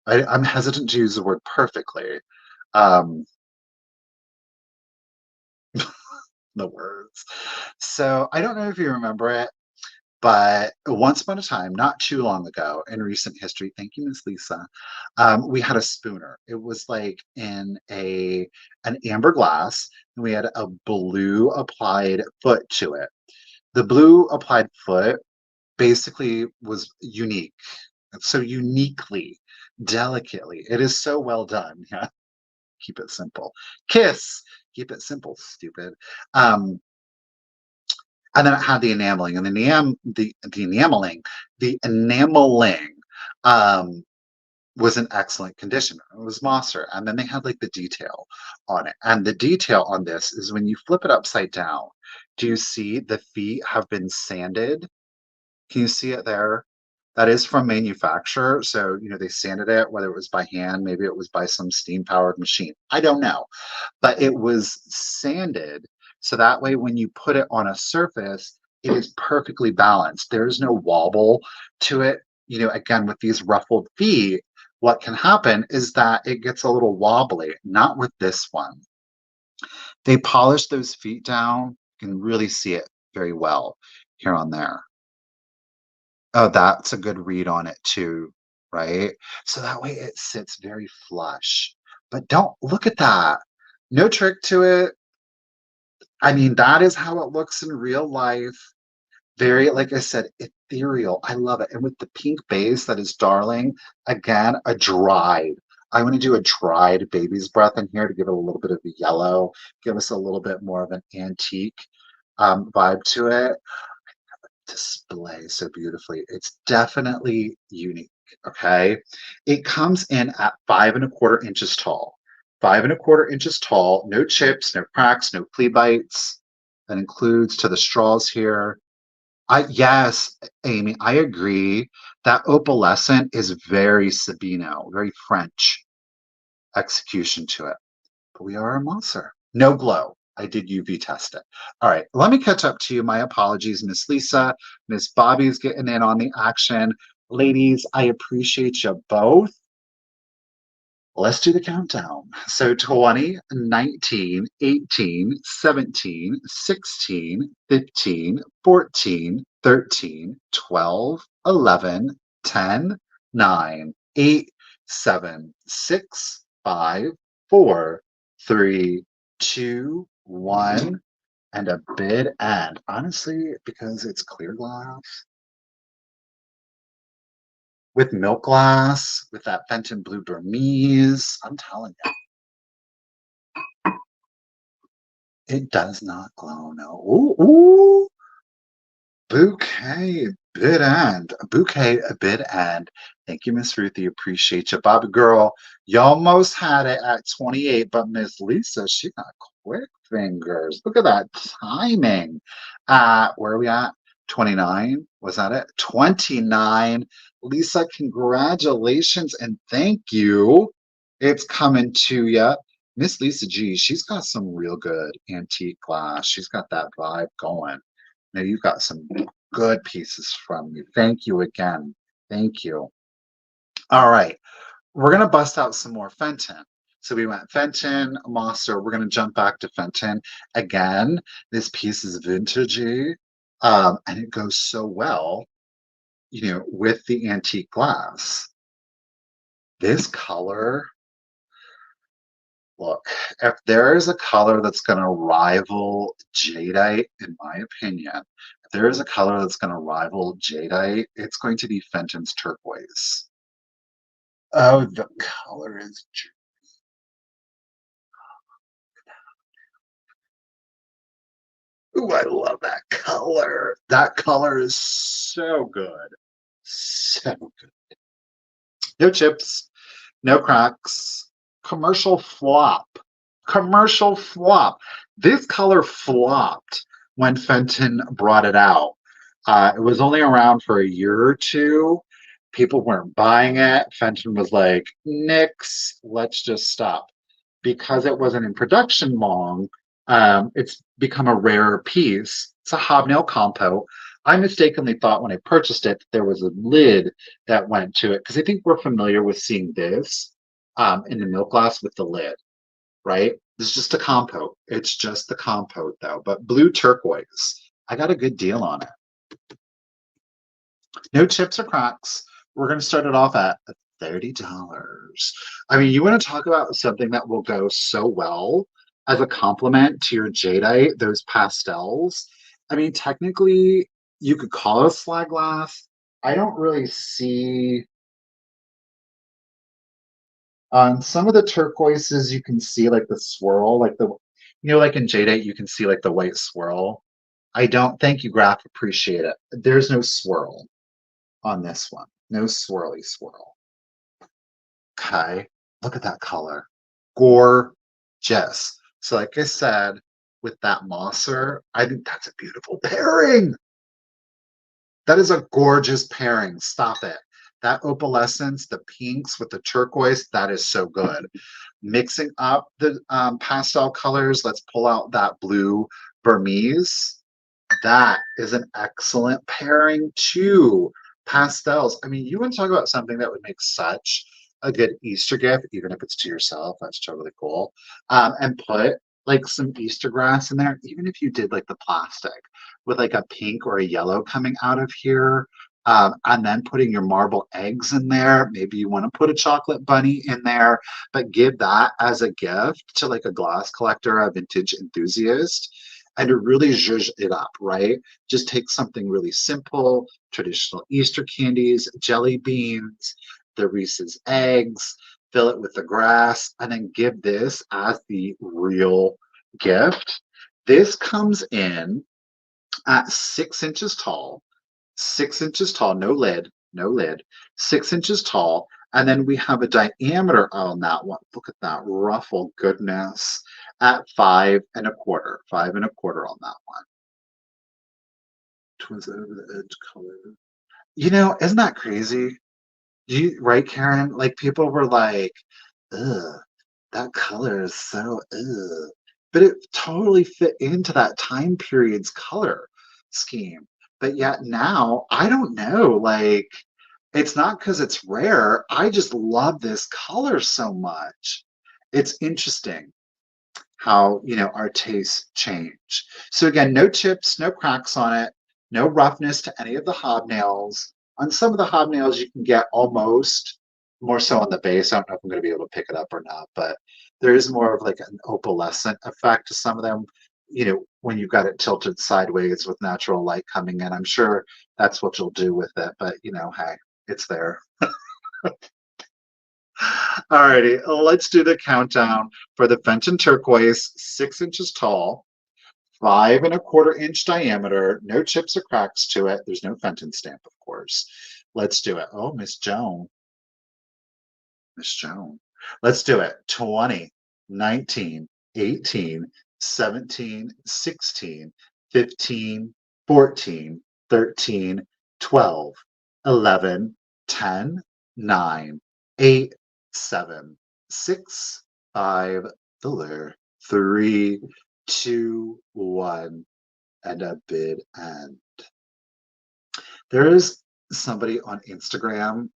I'm hesitant to use the word perfectly. Um, the words. So I don't know if you remember it. But once upon a time, not too long ago in recent history, thank you, Miss Lisa, we had a spooner. It was like in an amber glass, and we had a blue applied foot to it. The blue applied foot basically was unique. So uniquely, delicately. It is so well done. Yeah. Keep it simple. Kiss. Keep it simple, stupid. Um, and then it had the enameling, and the enameling um, was in excellent condition. It was Moser, and then they had like the detail on it. And the detail on this is when you flip it upside down. Do you see the feet have been sanded? Can you see it there? That is from manufacturer, so you know they sanded it, whether it was by hand, maybe it was by some steam-powered machine. I don't know, but it was sanded so that way when you put it on a surface, it is perfectly balanced. There's no wobble to it. You know, again, with these ruffled feet, what can happen is that it gets a little wobbly, not with this one. They polish those feet down. You can really see it very well here on there. Oh, that's a good read on it too, right? So that way it sits very flush. But don't look at that. No trick to it. I mean, that is how it looks in real life. Very, like I said, ethereal. I love it. And with the pink base that is darling, again, a dried. I want to do a dried baby's breath in here to give it a little bit of a yellow, give us a little bit more of an antique vibe to it. Display so beautifully. It's definitely unique. Okay. It comes in at 5¼ inches tall. 5¼ inches tall, no chips, no cracks, no flea bites. That includes to the straws here. Yes, Amy, I agree. That opalescent is very Sabino, very French execution to it. But we are a Moser. No glow. I did UV test it. All right, let me catch up to you. My apologies, Miss Lisa. Miss Bobby's getting in on the action. Ladies, I appreciate you both. Let's do the countdown. So 20, 19, 18, 17, 16, 15, 14, 13, 12, 11, 10, 9, 8, 7, 6, 5, 4, 3, 2, 1, and a bid end. Honestly, because it's clear glass with milk glass, with that Fenton blue Burmese, I'm telling you. It does not glow, no. Ooh, ooh. Bouquet, bid end. Bouquet, a bid end. Thank you, Miss Ruthie. Appreciate you. Bobby girl, you almost had it at 28, but Miss Lisa, she got quick fingers. Look at that timing. Where are we at? 29? Was that it? 29. Lisa, congratulations and thank you. It's coming to you. Miss Lisa G, she's got some real good antique glass. She's got that vibe going. Now you've got some good pieces from me. Thank you again. Thank you. All right. We're going to bust out some more Fenton. So we went Fenton, Moser. We're going to jump back to Fenton. Again, this piece is vintagey, and it goes so well, with the antique glass. This color, look, if there is a color that's going to rival jadeite, in my opinion, if there is a color that's going to rival jadeite, it's going to be Fenton's turquoise. Oh, the color is. Ooh, I love that color. That color is so good. So good. No chips, no cracks. Commercial flop. Commercial flop. This color flopped when Fenton brought it out. It was only around for a year or two. People weren't buying it. Fenton was like, nix, let's just stop. Because it wasn't in production long, it's become a rarer piece. It's a hobnail compo. I mistakenly thought when I purchased it there was a lid that went to it because I think we're familiar with seeing this in the milk glass with the lid, right? This is just a compote. It's just the compote though, but blue turquoise. I got a good deal on it. No chips or cracks. We're going to start it off at $30. I mean, you want to talk about something that will go so well as a complement to your jadeite, those pastels. I mean, technically, you could call it a slag glass. I don't really see on some of the turquoises, you can see like the swirl, like like in jadeite, you can see like the white swirl. I don't, thank you, Graph, appreciate it. There's no swirl on this one. No swirly swirl. Okay, look at that color. Gorgeous. So like I said, with that Moser, I think that's a beautiful pairing. That is a gorgeous pairing. Stop it. That opalescence, the pinks with the turquoise, that is so good. Mixing up the pastel colors, let's pull out that blue Burmese. That is an excellent pairing too. Pastels. I mean, you want to talk about something that would make such a good Easter gift, even if it's to yourself. That's totally cool. And put like some Easter grass in there, even if you did like the plastic with like a pink or a yellow coming out of here. And then putting your marble eggs in there. Maybe you want to put a chocolate bunny in there, but give that as a gift to like a glass collector, a vintage enthusiast, and to really zhuzh it up, right? Just take something really simple, traditional Easter candies, jelly beans, the Reese's eggs, fill it with the grass, and then give this as the real gift. This comes in at 6 inches tall, 6 inches tall, no lid, no lid, 6 inches tall. And then we have a diameter on that one. Look at that ruffle goodness. at 5 1/4. 5 1/4 on that one. Twins over the edge color. Isn't that crazy? Right, Karen? Like people were like, ugh, that color is so ugh. But it totally fit into that time period's color scheme. But yet now, I don't know, like it's not because it's rare. I just love this color so much. It's interesting how our tastes change. So again, no chips, no cracks on it, no roughness to any of the hobnails. On some of the hobnails, you can get almost more so on the base. I don't know if I'm going to be able to pick it up or not, but there is more of like an opalescent effect to some of them. When you've got it tilted sideways with natural light coming in, I'm sure that's what you'll do with it. But hey, it's there. Alrighty, let's do the countdown for the Fenton turquoise, 6 inches tall, 5 1/4 inch diameter, no chips or cracks to it. There's no Fenton stamp, of course. Let's do it. Oh, Miss Joan. Miss Joan. Let's do it. 20, 19, 18, 17, 16, 15, 14, 13, 12, 11, 10, 9, 8, 7, 6, 5, 3, 2, 1, and a bid end. There is somebody on Instagram.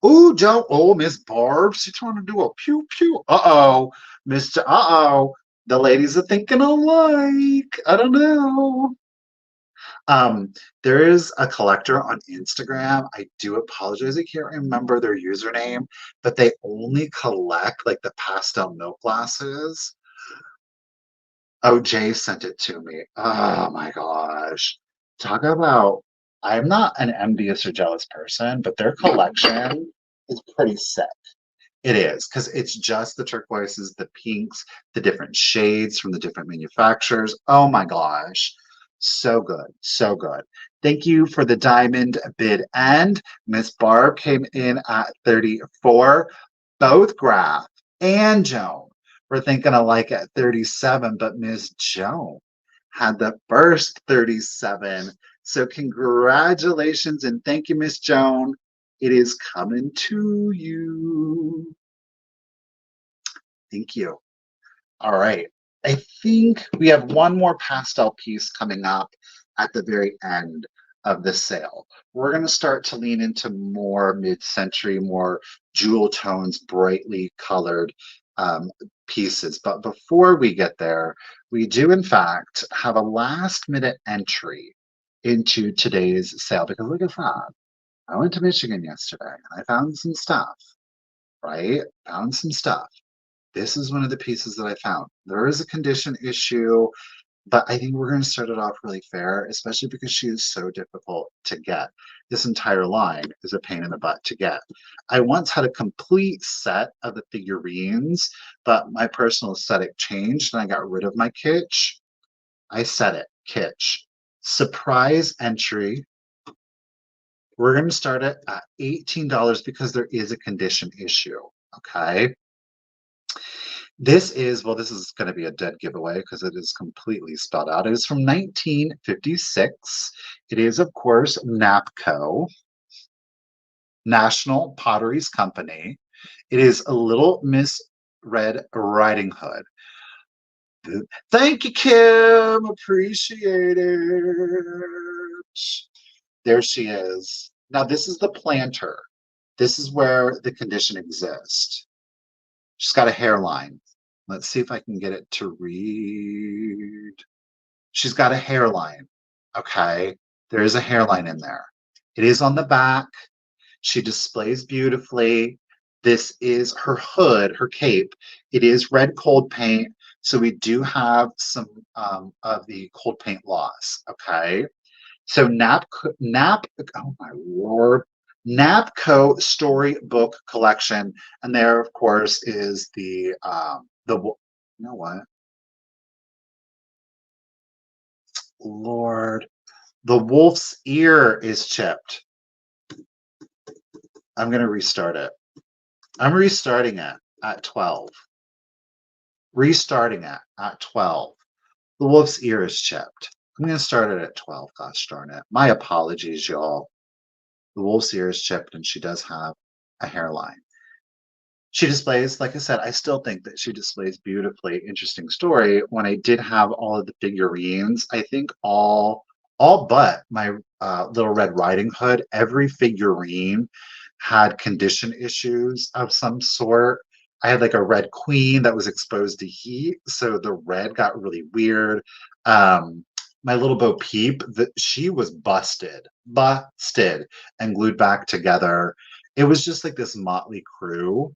Oh, Joe. Oh, Miss Barb. She's trying to do a pew pew. Uh-oh. Uh-oh. The ladies are thinking alike. I don't know. There is a collector on Instagram. I do apologize. I can't remember their username, but they only collect like the pastel milk glasses. Oh, Jay sent it to me. Oh my gosh. Talk about, I'm not an envious or jealous person, but their collection is pretty sick. It is, because it's just the turquoises, the pinks, the different shades from the different manufacturers. Oh my gosh. So good. So good. Thank you for the diamond bid end. Miss Barb came in at 34. Both Graf and Joan were thinking alike at 37, but Miss Joan had the first 37. So congratulations and thank you, Miss Joan. It is coming to you. Thank you. All right. I think we have one more pastel piece coming up at the very end of the sale. We're going to start to lean into more mid-century, more jewel tones, brightly colored pieces. But before we get there, we do in fact have a last minute entry into today's sale because look at that. I went to Michigan yesterday and I found some stuff, right? Found some stuff. This is one of the pieces that I found. There is a condition issue, but I think we're going to start it off really fair, especially because she is so difficult to get. This entire line is a pain in the butt to get. I once had a complete set of the figurines, but my personal aesthetic changed and I got rid of my kitsch. I said it, kitsch. Surprise entry. We're going to start it at $18 because there is a condition issue, okay? This is going to be a dead giveaway because it is completely spelled out. It is from 1956. It is, of course, Napco, National Potteries Company. It is a Little Miss Red Riding Hood. Thank you, Kim. Appreciate it. There she is. Now, this is the planter. This is where the condition exists. She's got a hairline. Let's see if I can get it to read. She's got a hairline. Okay. There is a hairline in there. It is on the back. She displays beautifully. This is her hood, her cape. It is red cold paint. So we do have some of the cold paint loss. Okay. So oh my lord, Napco Storybook Collection, and there, of course, is you know what, Lord, the wolf's ear is chipped. I'm gonna restart it. I'm restarting it at 12. restarting it at 12. The wolf's ear is chipped. I'm going to start it at 12. Gosh darn it. My apologies, y'all. The wolf's ear is chipped and she does have a hairline. She displays, like I said, I still think that she displays beautifully. Interesting story. When I did have all of the figurines, I think all but my Little Red Riding Hood, every figurine had condition issues of some sort. I had like a red queen that was exposed to heat, so the red got really weird. My little Bo Peep, that she was busted, and glued back together. It was just like this motley crew.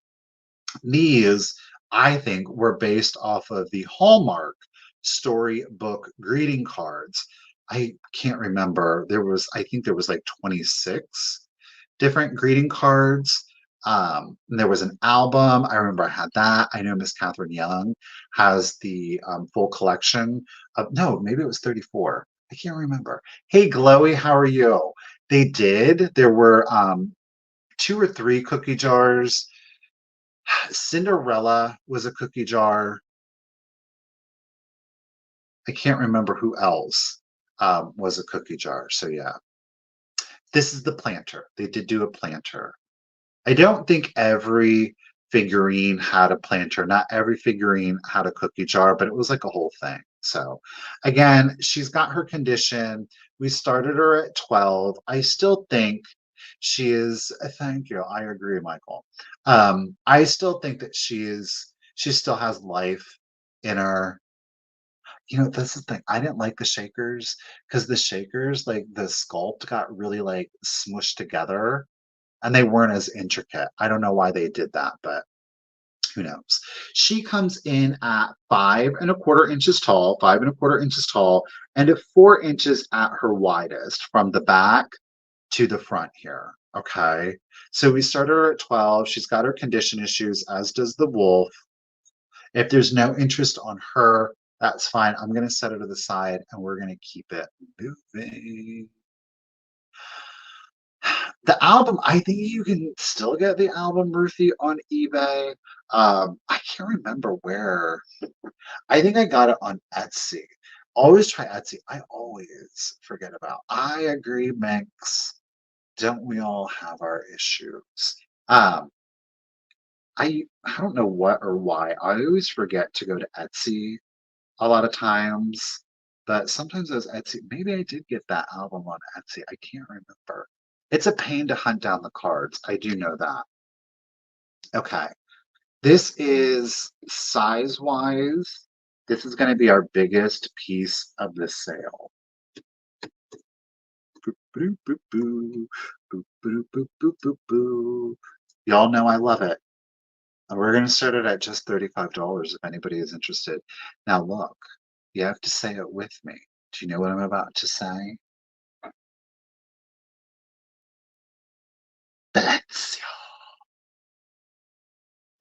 These, I think, were based off of the Hallmark storybook greeting cards. I can't remember. I think there was like 26 different greeting cards. And there was an album. I remember I had that. I know Miss Catherine Young has the full collection of, no, maybe it was 34. I can't remember. Hey, Glowy, how are you? They did. There were 2 or 3 cookie jars. Cinderella was a cookie jar. I can't remember who else was a cookie jar. So yeah, this is the planter. They did do a planter. I don't think every figurine had a planter. Not every figurine had a cookie jar, but it was like a whole thing. So again, she's got her condition. We started her at 12. I still think she is, thank you. I agree, Michael. I still think that she still has life in her. You know, that's the thing. I didn't like the shakers because the shakers, like the sculpt got really like smushed together and they weren't as intricate. I don't know why they did that, but who knows? She comes in at 5¼ inches tall, 5¼ inches tall, and at 4 inches at her widest from the back to the front here. Okay. So we start her at 12. She's got her condition issues, as does the wolf. If there's no interest on her, that's fine. I'm going to set it to the side and we're going to keep it moving. The album, I think you can still get the album, Ruthie, on eBay. I can't remember where. I think I got it on Etsy. Always try Etsy. I always forget about. I agree, Minx. Don't we all have our issues? Um, I don't know what or why. I always forget to go to Etsy a lot of times, but sometimes those Etsy. Maybe I did get that album on Etsy. I can't remember. It's a pain to hunt down the cards. I do know that. Okay. This is size-wise. This is going to be our biggest piece of the sale. Boop, boop, boop, boop. Boop, boop, boop, boop, boop, boop. Y'all know I love it. And we're going to start it at just $35 if anybody is interested. Now look, you have to say it with me. Do you know what I'm about to say? Valencia.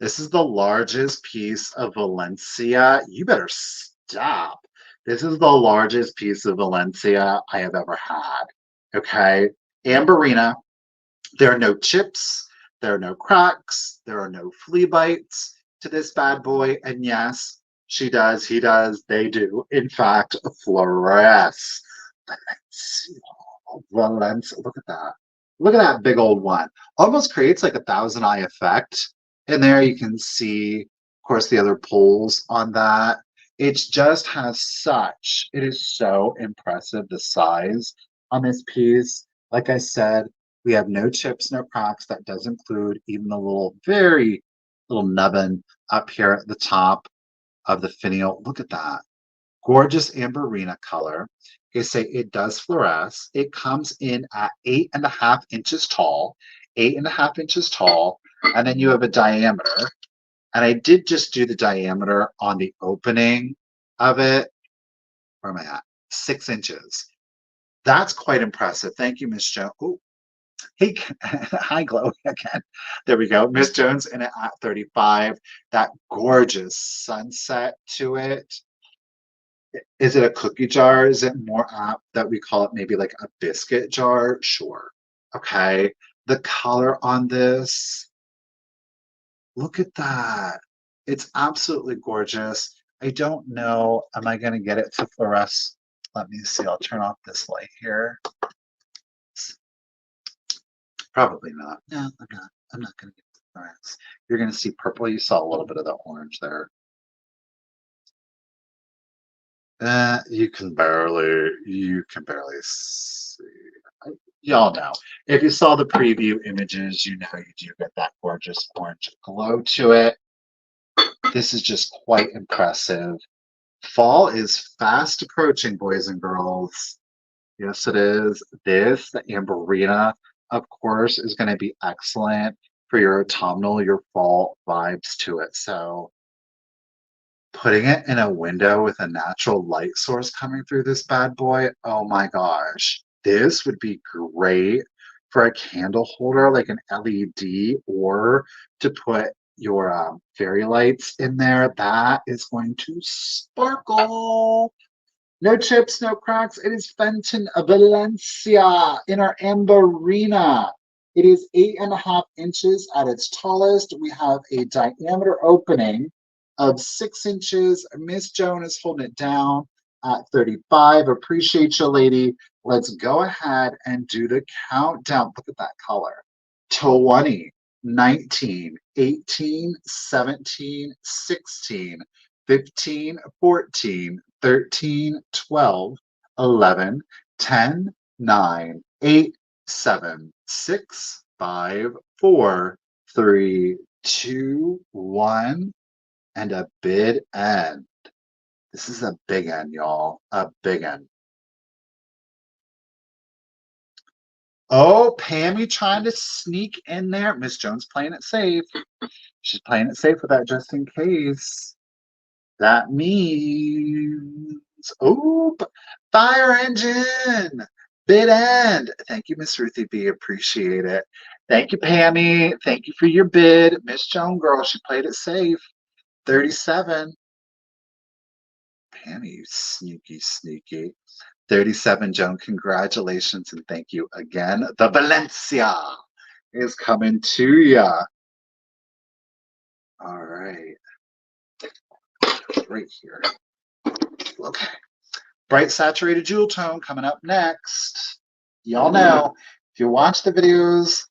This is the largest piece of Valencia. You better stop. This is the largest piece of Valencia I have ever had. Okay. Amberina. There are no chips. There are no cracks. There are no flea bites to this bad boy. And yes, she does, he does, they do, in fact, fluoresce. Valencia. Look at that. Look at that big old one. Almost creates like a thousand eye effect. And there you can see, of course, the other poles on that. It just has it is so impressive, the size on this piece. Like I said, we have no chips, no cracks. That does include even the very little nubbin up here at the top of the finial. Look at that. Gorgeous amberina color. They say it does fluoresce. It comes in at 8½ inches tall, 8½ inches tall, and then you have a diameter. And I did just do the diameter on the opening of it. Where am I at? 6 inches. That's quite impressive. Thank you, Miss Jones. Oh, hey, hi, Glow again. There we go. Miss Jones in it at 35. That gorgeous sunset to it. Is it a cookie jar? Is it more apt that we call it maybe like a biscuit jar? Sure. Okay. The color on this, look at that. It's absolutely gorgeous. I don't know, am I going to get it to fluoresce? Let me see. I'll turn off this light here. Probably not. No, I'm not. I'm not going to get it to fluoresce. You're going to see purple. You saw a little bit of the orange there. You can barely see. Y'all know. If you saw the preview images, you know you do get that gorgeous orange glow to it. This is just quite impressive. Fall is fast approaching, boys and girls. Yes, it is. This, the Amberina, of course, is going to be excellent for your autumnal, your fall vibes to it. So putting it in a window with a natural light source coming through this bad boy, oh my gosh. This would be great for a candle holder, like an LED, or to put your fairy lights in there. That is going to sparkle. No chips, no cracks. It is Fenton Valencia in our Amberina. It is 8.5 inches at its tallest. We have a diameter opening of 6 inches. Miss Joan is holding it down at 35. Appreciate you, lady. Let's go ahead and do the countdown. Look at that color. 20, 19, 18, 17, 16, 15, 14, 13, 12, 11, 10, 9, 8, 7, 6, 5, 4, 3, 2, 1, and a bid end. This is a big end, y'all. A big end. Oh, Pammy trying to sneak in there. Miss Jones playing it safe. She's playing it safe with that just in case. That means, oh, fire engine, bid end. Thank you, Miss Ruthie B. Appreciate it. Thank you, Pammy. Thank you for your bid. Miss Joan girl, she played it safe. 37. Pammy, you sneaky, sneaky. 37, Joan, congratulations and thank you again. The Valencia is coming to ya. All right. Right here. Okay. Bright saturated jewel tone coming up next. Y'all know, if you watch the videos,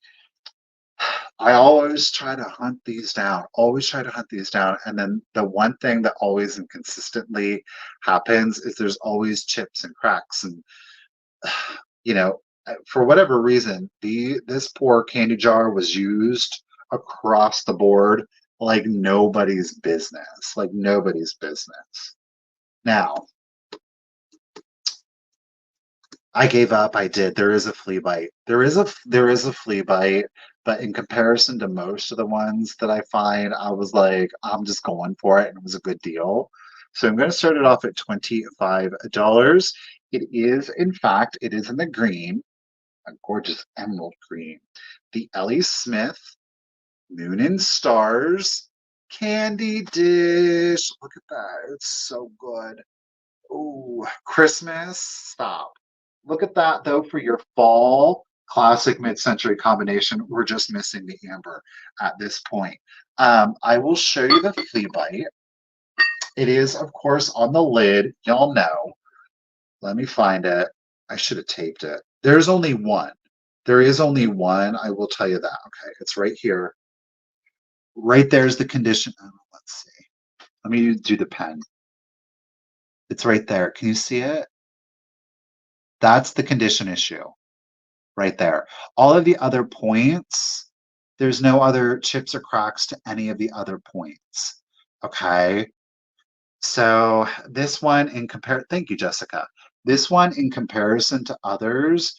I always try to hunt these down. Always try to hunt these down. And then the one thing that always and consistently happens is there's always chips and cracks. And, you know, for whatever reason, this poor candy jar was used across the board like nobody's business. Like nobody's business. Now, I gave up. I did. There is a flea bite. There is a flea bite, but in comparison to most of the ones that I find, I was like, I'm just going for it, and it was a good deal. So I'm going to start it off at $25. It is, in fact, it is in the green, a gorgeous emerald green. The Ellie Smith Moon and Stars candy dish. Look at that. It's so good. Oh, Christmas. Stop. Look at that, though, for your fall classic mid-century combination. We're just missing the amber at this point. I will show you the flea bite. It is, of course, on the lid. Y'all know. Let me find it. I should have taped it. There's only one. There is only one. I will tell you that. Okay, it's right here. Right there's the condition. Oh, let's see. Let me do the pen. It's right there. Can you see it? That's the condition issue right there. All of the other points, there's no other chips or cracks to any of the other points. Okay. So this one thank you, Jessica. This one in comparison to others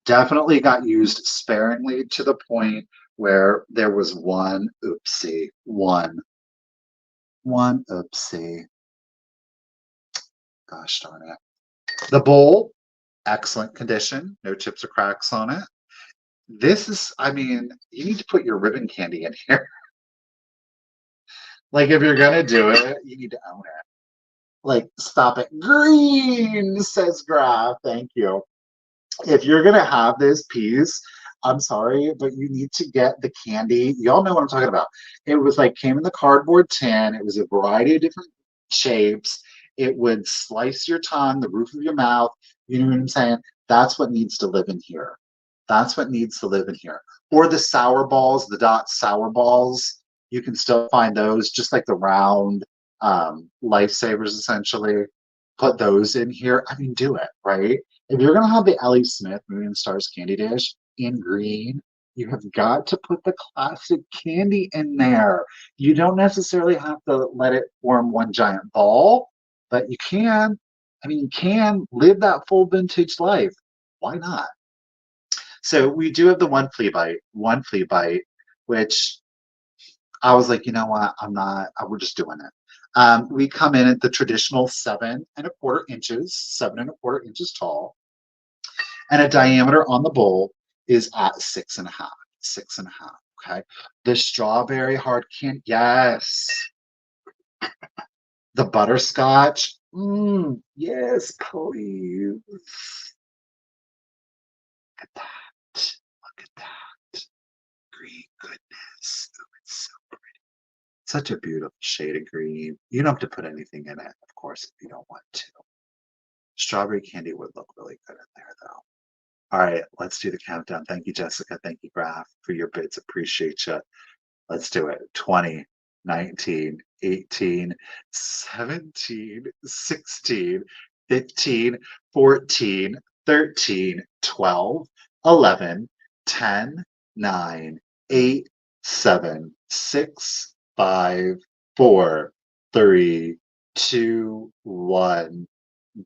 definitely got used sparingly to the point where there was one oopsie. One oopsie. Gosh darn it. The bowl, excellent condition, no chips or cracks on it. This is, I mean, you need to put your ribbon candy in here. Like, if you're gonna do it, you need to own it. Like, stop it. Green, says Graf. Thank you. If you're gonna have this piece, I'm sorry, but you need to get the candy. Y'all know what I'm talking about. It was like came in the cardboard tin. It was a variety of different shapes. It would slice your tongue, the roof of your mouth. You know what I'm saying? That's what needs to live in here. That's what needs to live in here. Or the sour balls, the dot sour balls. You can still find those, just like the round lifesavers, essentially. Put those in here. I mean, do it, right? If you're gonna have the Ellie Smith Moon and Stars candy dish in green, you have got to put the classic candy in there. You don't necessarily have to let it form one giant ball, but you can. I mean, you can live that full vintage life. Why not? So we do have the one flea bite, which I was like, you know what? I'm not. We're just doing it. We come in at the traditional 7¼ inches, 7¼ inches tall, and a diameter on the bowl is at 6.5, 6.5. Okay. The strawberry hard candy, yes. The butterscotch, yes, please. Look at that. Look at that. Green goodness. Oh, it's so such a beautiful shade of green. You don't have to put anything in it, of course, if you don't want to. Strawberry candy would look really good in there, though. All right, let's do the countdown. Thank you, Jessica. Thank you, Graf, for your bits. Appreciate you. Let's do it. 20, 19, 18, 17, 16, 15, 14, 13, 12, 11, 10, 9, 8, 7, 6, 5, 4, 3, 2, 1.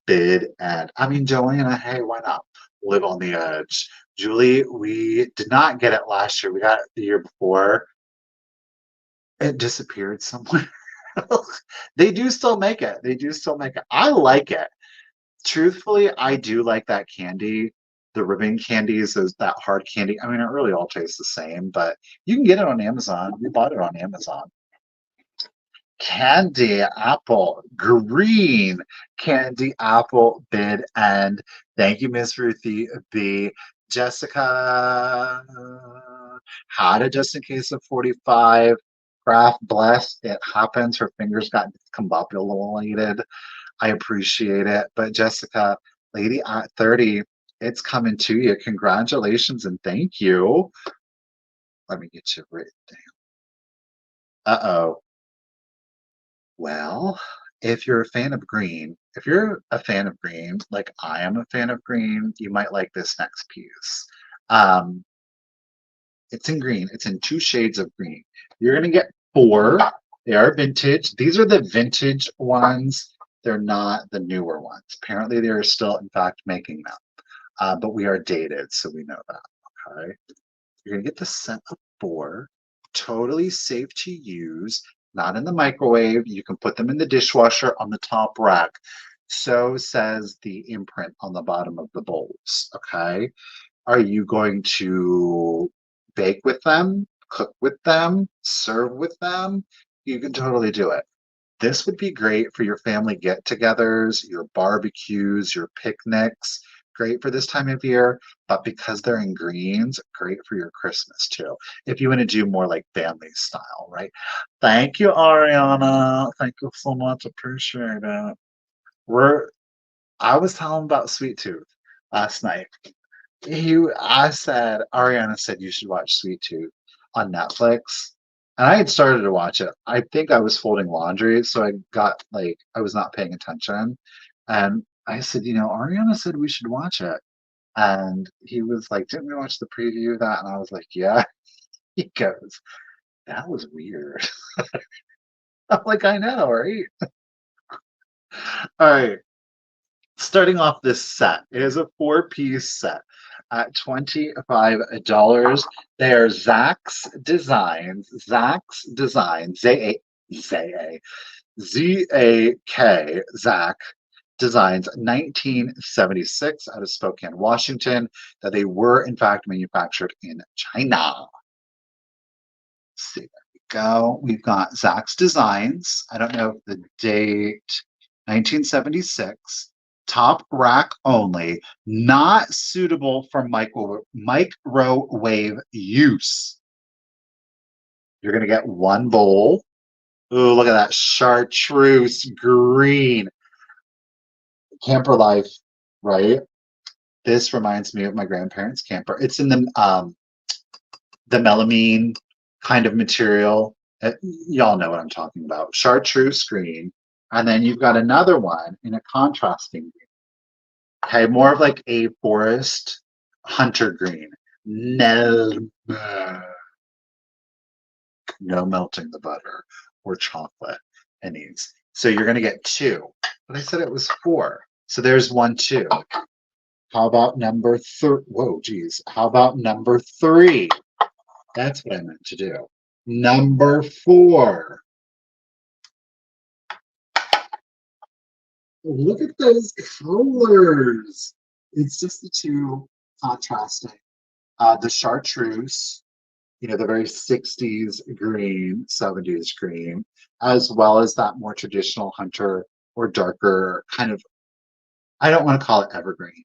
Bid and I mean, Joanna, hey, why not live on the edge? Julie, we did not get it last year. We got it the year before. It disappeared somewhere. They do still make it. They do still make it. I like it. Truthfully, I do like that candy. The ribbon candies, those that hard candy. I mean, it really all tastes the same, but you can get it on Amazon. We bought it on Amazon. Candy apple, green candy apple bid and thank you, Miss Ruthie B. Jessica had it just in case of 45. Graf blessed. It happens. Her fingers got discombobulated. I appreciate it. But Jessica, lady at 30, it's coming to you. Congratulations and thank you. Let me get you written down. Uh-oh. Well, if you're a fan of green, if you're a fan of green, like I am a fan of green, you might like this next piece. Um, it's in green. It's in two shades of green. You're gonna get four. They are vintage. These are the vintage ones. They're not the newer ones. Apparently, they are still, in fact, making them. But we are dated, so we know that. Okay. You're gonna get the set of four. Totally safe to use. Not in the microwave. You can put them in the dishwasher on the top rack. So says the imprint on the bottom of the bowls. Okay. Are you going to bake with them, cook with them, serve with them? You can totally do it. This would be great for your family get togethers, your barbecues, your picnics. Great for this time of year, but because they're in greens, great for your Christmas too. If you want to do more like family style, right? Thank you, Ariana. Thank you so much. Appreciate it. We're I was telling about Sweet Tooth last night. I said, Ariana said you should watch Sweet Tooth on Netflix. And I had started to watch it. I think I was folding laundry, so I got like I was not paying attention. And I said, Ariana said we should watch it. And he was like, didn't we watch the preview of that? And I was like, yeah. He goes, that was weird. I'm like, I know, right? All right. Starting off this set, it is a four-piece set at $25. They are Zach's Designs, Z-A-Z-A-Z-A-K, Zach Designs, 1976 out of Spokane, Washington, that they were in fact manufactured in China. Let's see, there we go. We've got Zach's Designs. I don't know if the date, 1976. top rack only, not suitable for microwave use. You're going to get one bowl. Ooh, look at that chartreuse green. Camper life, right? This reminds me of my grandparents' camper. It's in the melamine kind of material. Y'all know what I'm talking about. Chartreuse green. And then you've got another one in a contrasting green. Okay, more of like a forest hunter green. No, no melting the butter or chocolate in these. So you're going to get two. But I said it was four. So there's one, two. How about number three? Whoa, geez. How about number three? That's what I meant to do. Number four. Look at those colors. It's just the two contrasting. The chartreuse, the very 60s green, 70s green, as well as that more traditional hunter or darker kind of, I don't want to call it evergreen.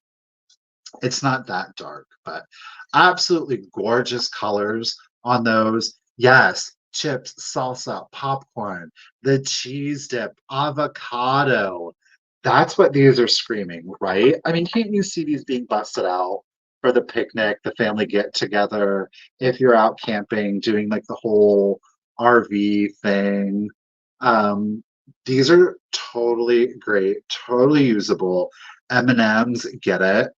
It's not that dark, but absolutely gorgeous colors on those. Yes, chips, salsa, popcorn, the cheese dip, avocado. That's what these are screaming, right? I mean, can't you see these being busted out for the picnic, the family get together, if you're out camping, doing like the whole RV thing? Um, these are totally great, totally usable. M&Ms, get it.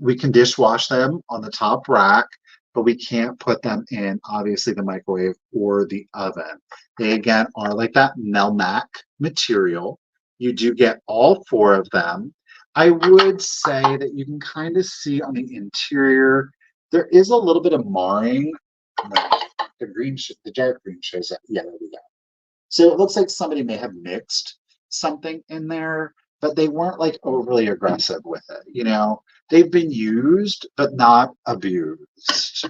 We can dishwash them on the top rack, but we can't put them in, obviously, the microwave or the oven. They, again, are like that Melmac material. You do get all four of them. I would say that you can kind of see on the interior, there is a little bit of marring. The green, the dark green shows that. Yeah, there we go. So it looks like somebody may have mixed something in there, but they weren't like overly aggressive with it. They've been used, but not abused.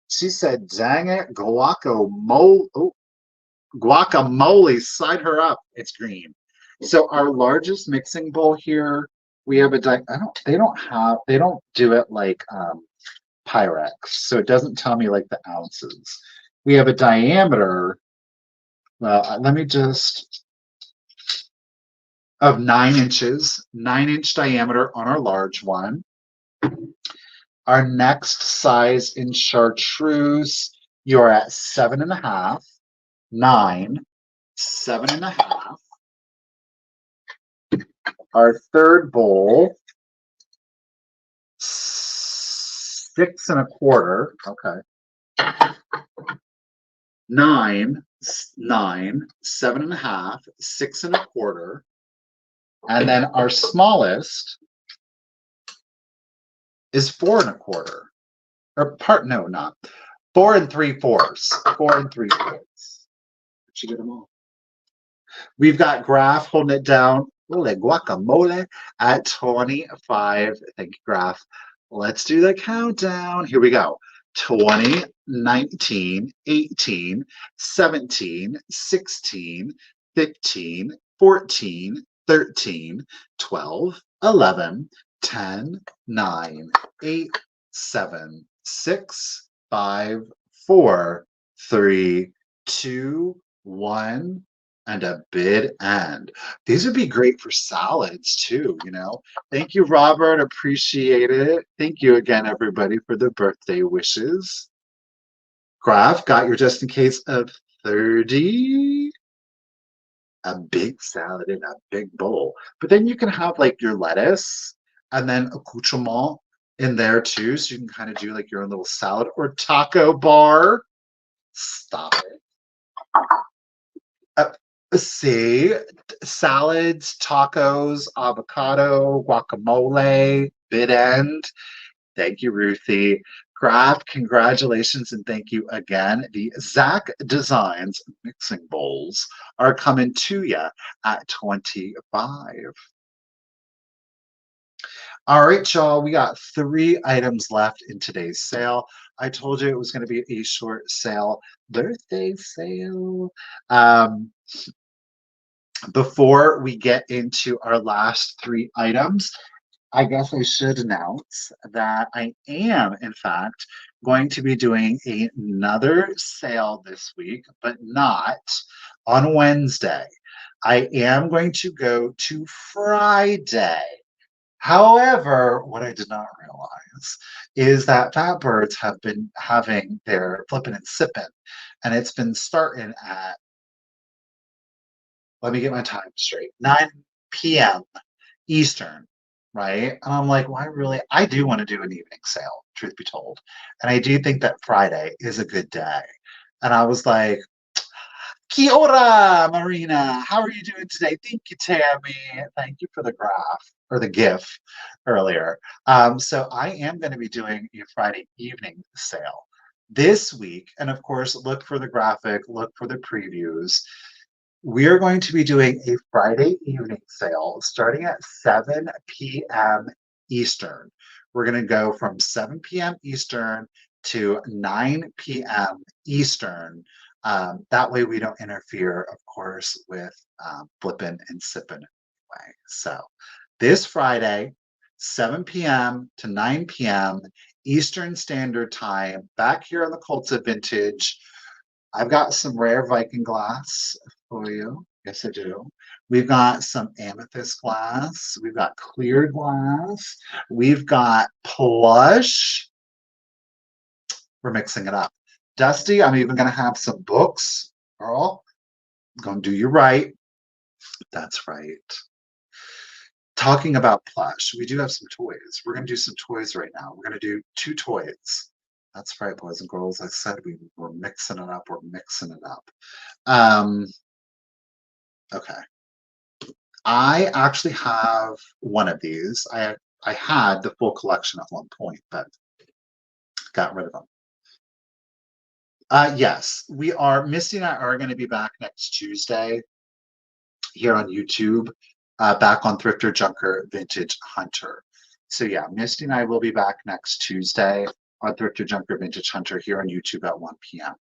She said, dang it, guacamole. Oh, guacamole, side her up. It's green. So our largest mixing bowl here, we have they don't do it like Pyrex. So it doesn't tell me like the ounces. We have a diameter. Well, let me just of 9 inches, 9-inch diameter on our large one. Our next size in chartreuse, you're at 7.5, 9, 7.5. Our third bowl, 6.25. Okay. 9, 7.5, 6.25. And then our smallest is 4.25. No, not 4 3/4. 4 3/4. Did you get them all? We've got Graf holding it down. Holy guacamole at 25. Thank you, Graf. Let's do the countdown. Here we go. 20, 19, 18, 17, 16, 15, 14, 13, 12, 11, 10, 9, 8, 7, 6, 5, 4, 3, 2, 1, and a bid end. These would be great for salads too. Thank you, Robert. Appreciate it. Thank you again, everybody, for the birthday wishes. Graf, got your just in case of 30. A big salad in a big bowl. But then you can have like your lettuce and then accoutrement in there too. So you can kind of do like your own little salad or taco bar. Stop it. See, salads, tacos, avocado, guacamole, bid end. Thank you, Ruthie. Graf, congratulations and thank you again. The Zach Designs mixing bowls are coming to you at 25. All right, y'all, we got 3 items left in today's sale. I told you it was going to be a short sale, birthday sale. Before we get into our last three items, I guess I should announce that I am, in fact, going to be doing another sale this week, but not on Wednesday. I am going to go to Friday. However, what I did not realize is that Fatbirds have been having their flippin' and sippin', and it's been starting at, let me get my time straight, 9 p.m. Eastern, right? And I'm like, why really? I do want to do an evening sale, truth be told. And I do think that Friday is a good day. And I was like, Kia ora, Marina. How are you doing today? Thank you, Tammy. Thank you for the graph or the GIF earlier. So I am going to be doing a Friday evening sale this week. And of course, look for the graphic, look for the previews. We're going to be doing a Friday evening sale starting at 7 p.m. Eastern. We're going to go from 7 p.m. Eastern to 9 p.m. Eastern. That way we don't interfere, of course, with flipping and sipping anyway. So this Friday, 7 p.m. to 9 p.m. Eastern Standard Time, back here on the Cults of Vintage. I've got some rare Viking glass for you. Yes, I do. We've got some amethyst glass. We've got clear glass. We've got plush. We're mixing it up. Dusty, I'm even going to have some books. Girl, going to do you right. That's right. Talking about plush, we do have some toys. We're going to do some toys right now. We're going to do two toys. That's right, boys and girls. I said we're mixing it up. We're mixing it up. Okay. I actually have one of these. I had the full collection at one point, but got rid of them. Yes, we are. Misty and I are going to be back next Tuesday here on YouTube, back on Thrifter Junker Vintage Hunter. So yeah, Misty and I will be back next Tuesday on Thrifter Junker Vintage Hunter here on YouTube at 1 p.m.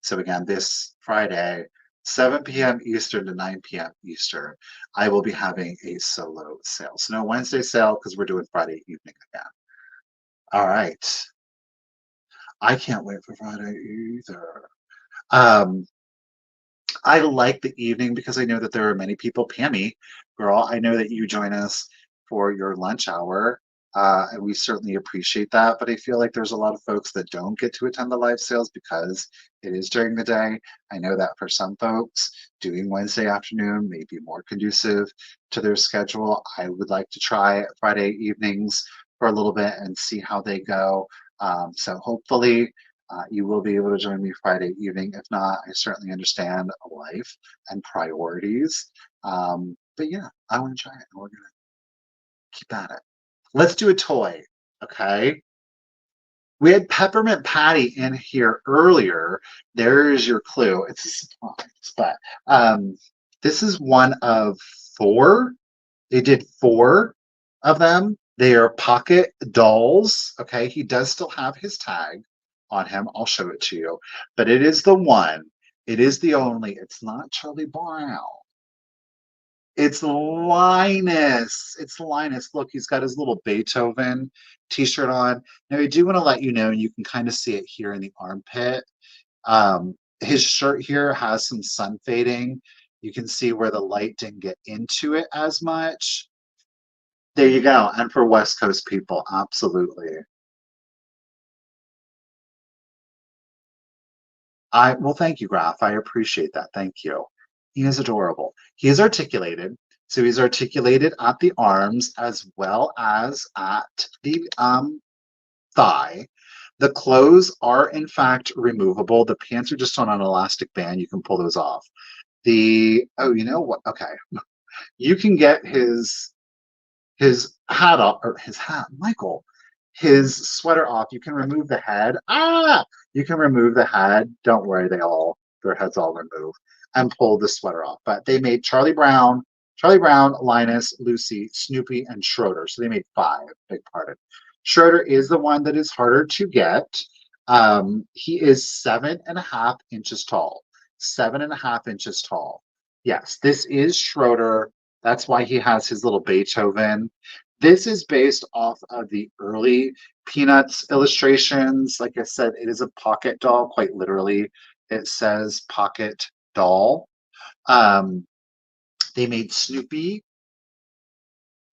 So again, this Friday, 7 p.m. Eastern to 9 p.m. Eastern, I will be having a solo sale. So no Wednesday sale because we're doing Friday evening again. All right. I can't wait for Friday either. Um, I like the evening because I know that there are many people. Pammy, girl, I know that you join us for your lunch hour. And we certainly appreciate that. But I feel like there's a lot of folks that don't get to attend the live sales because it is during the day. I know that for some folks, doing Wednesday afternoon may be more conducive to their schedule. I would like to try Friday evenings for a little bit and see how they go. So hopefully, you will be able to join me Friday evening. If not, I certainly understand life and priorities. But yeah, I want to try it and we're going to keep at it. Let's do a toy, okay? We had Peppermint Patty in here earlier. There's your clue. It's a surprise, but this is one of four. They did four of them. They are pocket dolls. Okay, he does still have his tag on him. I'll show it to you. But it is the one. It is the only. It's not Charlie Brown. It's Linus. It's Linus. Look, he's got his little Beethoven t-shirt on. Now, I do want to let you know, and you can kind of see it here in the armpit. His shirt here has some sun fading. You can see where the light didn't get into it as much. There you go. And for West Coast people, absolutely. Well, thank you, Graf. I appreciate that. Thank you. He is adorable. He is articulated. So he's articulated at the arms as well as at the thigh. The clothes are in fact removable. The pants are just on an elastic band. You can pull those off. Oh, you know what? Okay. You can get his hat off, or his hat, Michael, his sweater off. You can remove the head. You can remove the head. Don't worry, their heads all remove and pull the sweater off. But they made Charlie Brown, Linus, Lucy, Snoopy, and Schroeder. So they made five, big pardon. Schroeder is the one that is harder to get. He is 7.5 inches tall. 7.5 inches tall. Yes, this is Schroeder. That's why he has his little Beethoven. This is based off of the early Peanuts illustrations. Like I said, it is a pocket doll, quite literally. It says pocket doll. Um, they made Snoopy,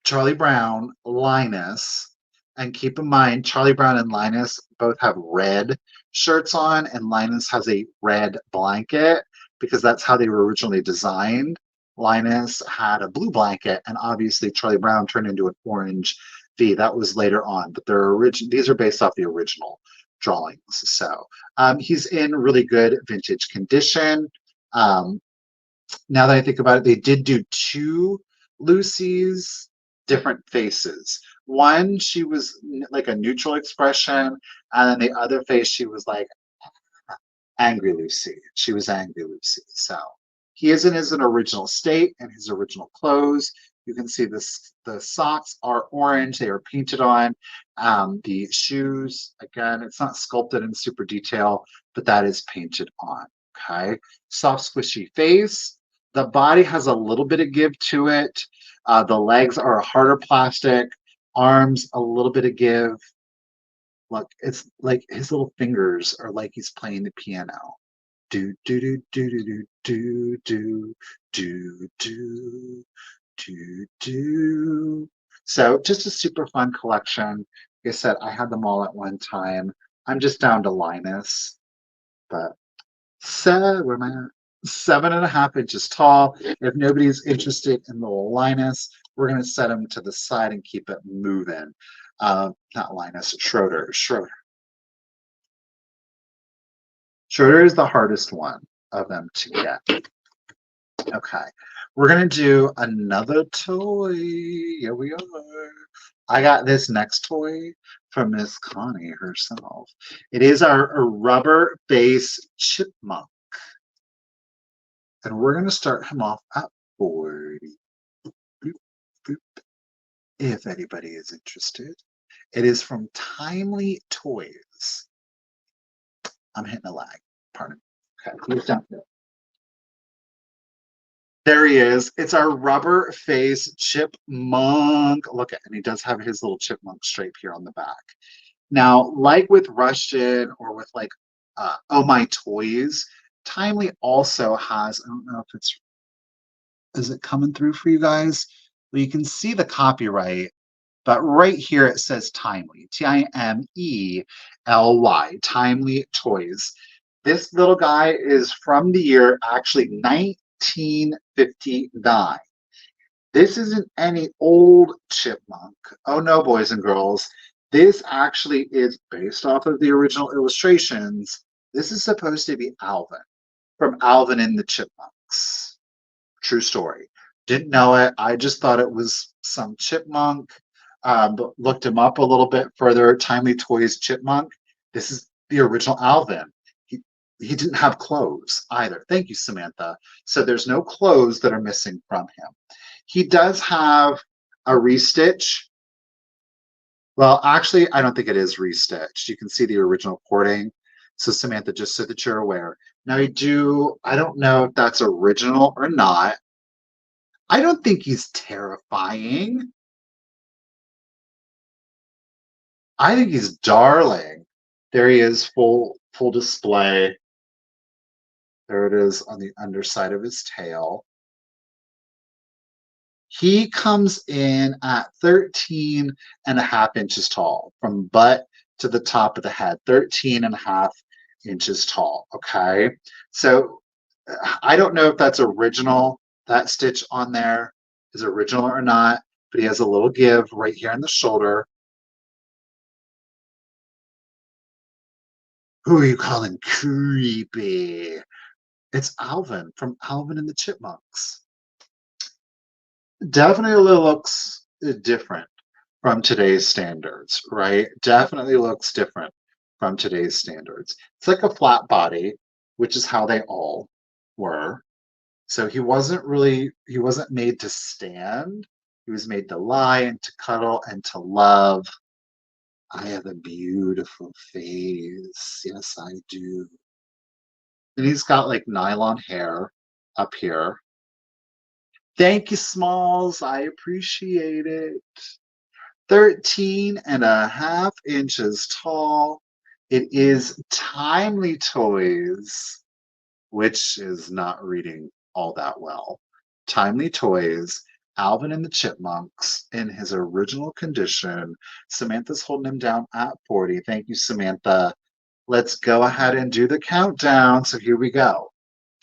Charlie Brown, Linus, and keep in mind, Charlie Brown and Linus both have red shirts on, and Linus has a red blanket because that's how they were originally designed. Linus had a blue blanket, and obviously Charlie Brown turned into an orange V. That was later on, but these are based off the original drawings. So he's in really good vintage condition. Um, Now that I think about it, they did do two Lucy's different faces. One, she was like a neutral expression, and then the other face, she was like angry Lucy. She was angry Lucy. So he is in his original state and his original clothes. You can see this. The socks are orange. They are painted on. The shoes, again, it's not sculpted in super detail, but that is painted on. Okay. Soft, squishy face. The body has a little bit of give to it. The legs are a harder plastic. Arms, a little bit of give. Look, it's like his little fingers are like he's playing the piano. Do do do do do do do do do do do. So just a super fun collection. Like I said, I had them all at one time. I'm just down to Linus, but where am I at? 7.5 inches tall. If nobody's interested in little Linus, we're gonna set him to the side and keep it moving. Not Linus, Schroeder. Schroeder. Schroeder is the hardest one of them to get. Okay, we're gonna do another toy. Here we are. I got this next toy from Miss Connie herself. It is our rubber base chipmunk, and we're gonna start him off at 40. Boop, boop, if anybody is interested. It is from Timely Toys. I'm hitting a lag. Pardon. Okay, he's down here. There he is. It's our rubber face chipmunk. Look at, and he does have his little chipmunk stripe here on the back. Now, like with Russian or with like Oh My Toys, Timely also has, I don't know if it's, is it coming through for you guys? Well, you can see the copyright, but right here it says Timely, Timely, Timely Toys. This little guy is from the year actually 1959. This isn't any old chipmunk. Oh no, boys and girls. This actually is based off of the original illustrations. This is supposed to be Alvin from Alvin and the Chipmunks. True story. Didn't know it. I just thought it was some chipmunk, but looked him up a little bit further. Timely Toys chipmunk. This is the original Alvin. He, he didn't have clothes either. Thank you, Samantha. So there's no clothes that are missing from him. He does have a restitch. Well, actually, I don't think it is restitched. You can see the original porting. So Samantha, just so that you're aware. Now I don't know if that's original or not. I don't think he's terrifying. I think he's darling. There he is, full display. There it is on the underside of his tail. He comes in at 13.5 inches tall, from butt to the top of the head, 13.5 inches tall. Okay. So I don't know if that's original. That stitch on there is original or not, but he has a little give right here on the shoulder. Who are you calling creepy? It's Alvin from Alvin and the Chipmunks. Definitely looks different from today's standards, right? Definitely looks different from today's standards. It's like a flat body, which is how they all were. So he wasn't made to stand. He was made to lie and to cuddle and to love. I have a beautiful face. Yes, I do. And he's got like nylon hair up here. Thank you, Smalls. I appreciate it. 13.5 inches tall. It is Timely Toys, which is not reading all that well. Timely Toys, Alvin and the Chipmunks in his original condition. Samantha's holding him down at 40. Thank you, Samantha. Let's go ahead and do the countdown. So here we go.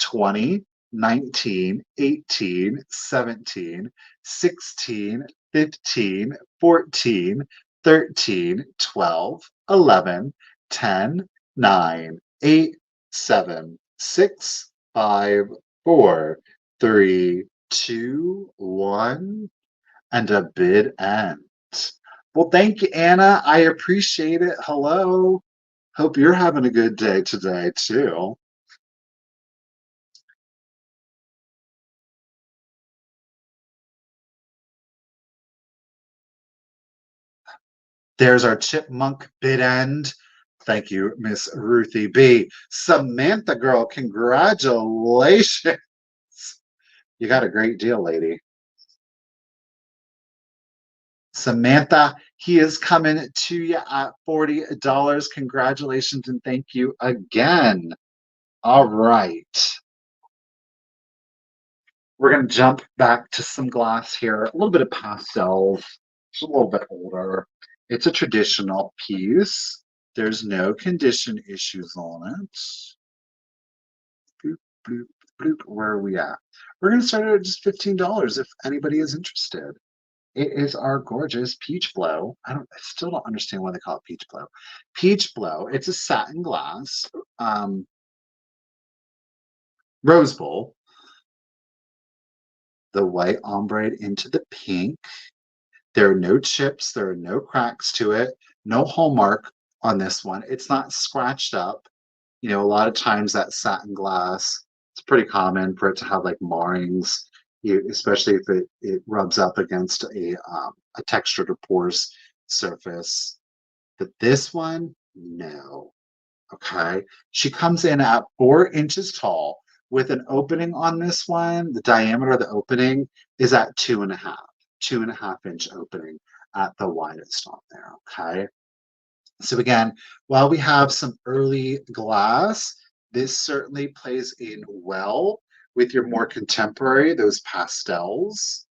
20, 19, 18, 17, 16, 15, 14, 13, 12, 11, 10, 9, 8, 7, 6, 5, 4, 3, 2, 1, and a bid end. Well, thank you, Anna. I appreciate it. Hello. Hope you're having a good day today, too. There's our chipmunk bid end. Thank you, Miss Ruthie B. Samantha girl, congratulations. You got a great deal, lady. Samantha, he is coming to you at $40. Congratulations and thank you again. All right. We're going to jump back to some glass here. A little bit of pastels. It's a little bit older. It's a traditional piece. There's no condition issues on it. Bloop, bloop, bloop. Where are we at? We're going to start at just $15 if anybody is interested. It is our gorgeous peach blow. I still don't understand why they call it peach blow. Peach blow. It's a satin glass rose bowl. The white ombre into the pink. There are no chips, there are no cracks to it, no hallmark on this one. It's not scratched up. You know, a lot of times that satin glass, it's pretty common for it to have like marrings, especially if it rubs up against a textured or porous surface. But this one, no. Okay. She comes in at 4 inches tall with an opening on this one. The diameter of the opening is at 2.5 inch opening at the widest on there. Okay. So again, while we have some early glass, this certainly plays in well with your more contemporary, those pastels.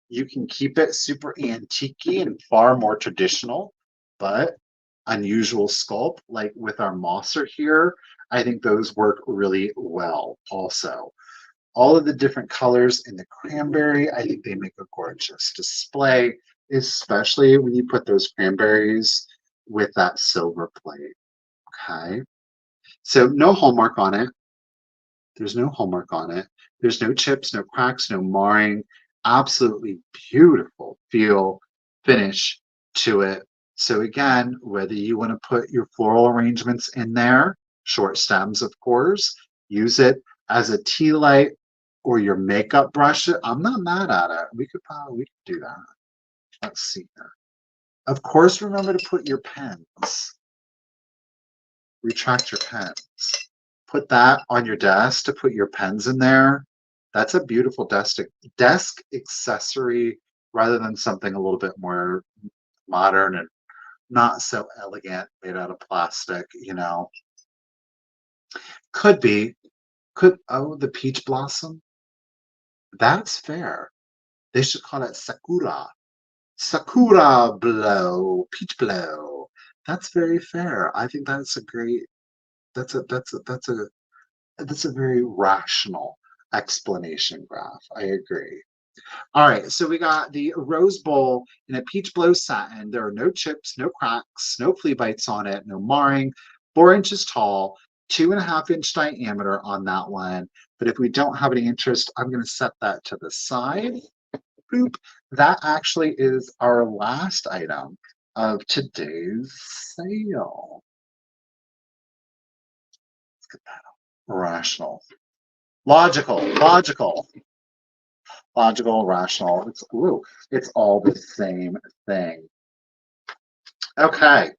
You can keep it super antique and far more traditional, but unusual sculpt, like with our Moser here, I think those work really well also. All of the different colors in the cranberry, I think they make a gorgeous display, especially when you put those cranberries with that silver plate. Okay. So no hallmark on it. There's no hallmark on it. There's no chips, no cracks, no marring. Absolutely beautiful feel, finish to it. So again, whether you want to put your floral arrangements in there, short stems, of course, use it as a tea light or your makeup brush. I'm not mad at it. We could do that. Let's see here. Of course, remember to put your pens. Retract your pens. Put that on your desk to put your pens in there. That's a beautiful desk accessory rather than something a little bit more modern and not so elegant, made out of plastic, you know. Could be. Oh, the peach blossom? That's fair. They should call it sakura. Sakura blow, peach blow. That's very fair. I think that's a great, that's a very rational explanation, Graph. I agree. All right, so we got the rose bowl in a peach blow satin. There are no chips, no cracks, no flea bites on it, no marring. 4 inches tall, 2.5 inch diameter on that one. But if we don't have any interest, I'm going to set that to the side. Boop. That actually is our last item of today's sale. Let's get that out. Rational. Logical, rational. It's all the same thing. Okay,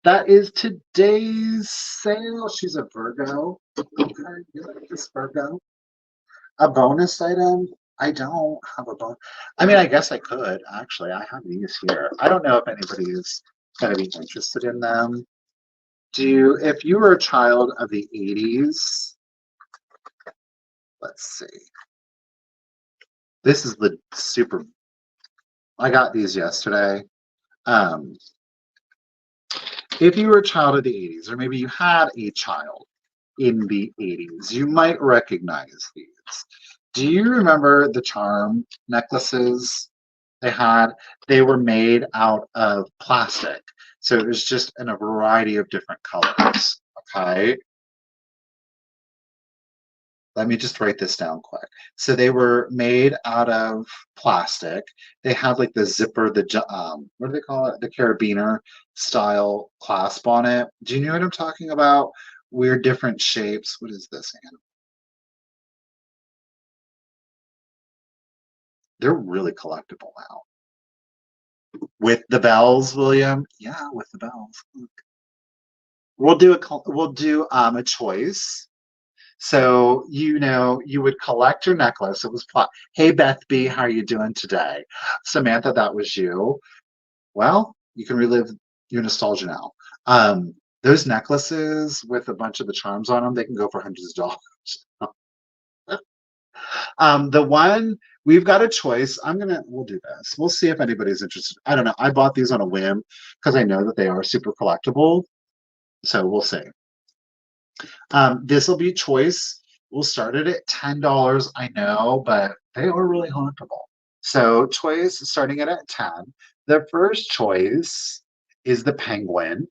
that is today's sale. She's a Virgo. Okay, you like this Virgo? A bonus item. I don't have a bone. I mean, I guess I could actually. I have these here. I don't know if anybody is going to be interested in them. If you were a child of the 80s, let's see. This is the super. I got these yesterday. Um, if you were a child of the 80s, or maybe you had a child in the 80s, you might recognize these. Do you remember the charm necklaces they had? They were made out of plastic. So it was just in a variety of different colors. Okay. Let me just write this down quick. So they were made out of plastic. They had like the zipper, what do they call it? The carabiner style clasp on it. Do you know what I'm talking about? Weird different shapes. What is this, Anna? They're really collectible now. With the bells, William? Yeah, with the bells. Look. We'll do a choice. So, you would collect your necklace. It was Hey Beth B, how are you doing today? Samantha, that was you. Well, you can relive your nostalgia now. Those necklaces with a bunch of the charms on them, they can go for hundreds of dollars. The one we've got a choice. We'll do this. We'll see if anybody's interested. I don't know. I bought these on a whim because I know that they are super collectible. So we'll see. This will be choice. We'll start it at $10. I know, but they are really huntable. So choice starting it at 10. The first choice is the penguin.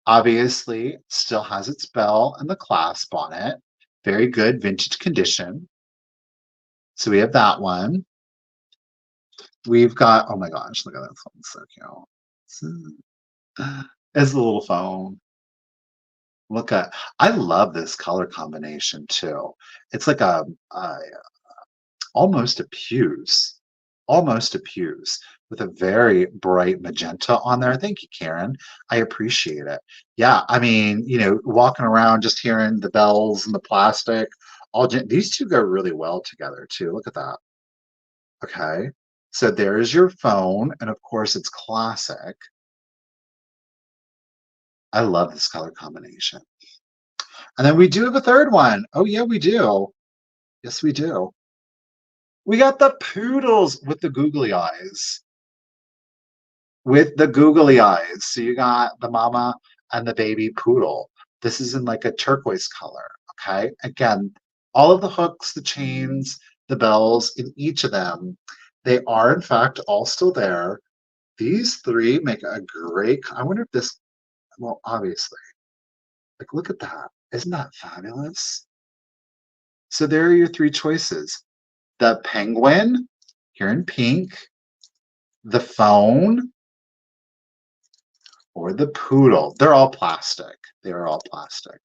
Obviously, still has its bell and the clasp on it. Very good vintage condition. So we have that one. We've got, oh my gosh, look at that phone, so cute. It's a little phone. I love this color combination too. It's like a almost a almost a puce with a very bright magenta on there. Thank you, Karen. I appreciate it. Yeah, I mean, walking around just hearing the bells and the plastic, these two go really well together too. Look at that. Okay. So there's your phone, and of course it's classic. I love this color combination. And then we do have a third one. Oh yeah, we do. Yes, we do. We got the poodles with the googly eyes. With the googly eyes. So you got the mama and the baby poodle. This is in like a turquoise color. Okay. Again, all of the hooks, the chains, the bells in each of them, they are in fact all still there. These three make a great. I wonder if this, well, obviously, like look at that. Isn't that fabulous? So there are your three choices. The penguin, here in pink, the phone, or the poodle. They're all plastic. They are all plastic.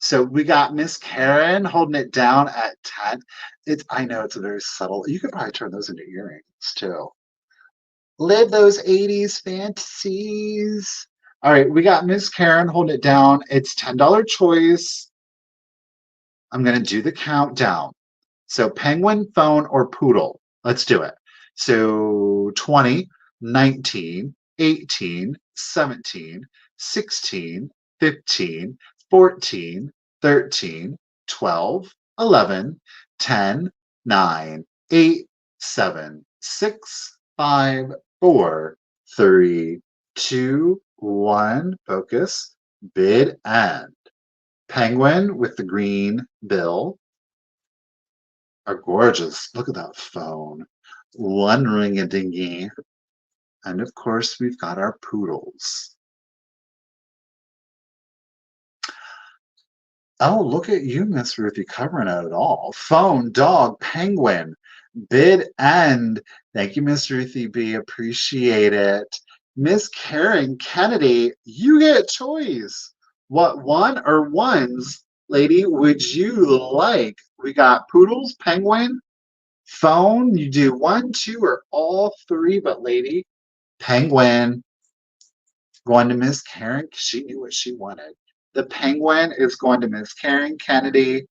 So we got Miss Karen holding it down at 10. I know it's a very subtle. You could probably turn those into earrings too. Live those 80s fantasies. All right, we got Miss Karen holding it down. It's $10 choice. I'm going to do the countdown. So penguin, phone, or poodle. Let's do it. So 20, 19, 18, 17, 16, 15, 14, 13, 12, 11, 10, 9, 8, 7, 6, 5, 4, 3, 2, 1. Focus. Bid end. Penguin with the green bill are gorgeous. Look at that phone. One ring a dingy. And of course, we've got our poodles. Oh, look at you, Miss Ruthie, covering it all. Phone, dog, penguin, bid end. Thank you, Miss Ruthie B. Appreciate it. Miss Karen Kennedy, you get choice. What one or ones, lady, would you like? We got poodles, penguin, phone. You do one, two, or all three, but lady, penguin. Going to Miss Karen. She knew what she wanted. The penguin is going to Miss Karen Kennedy.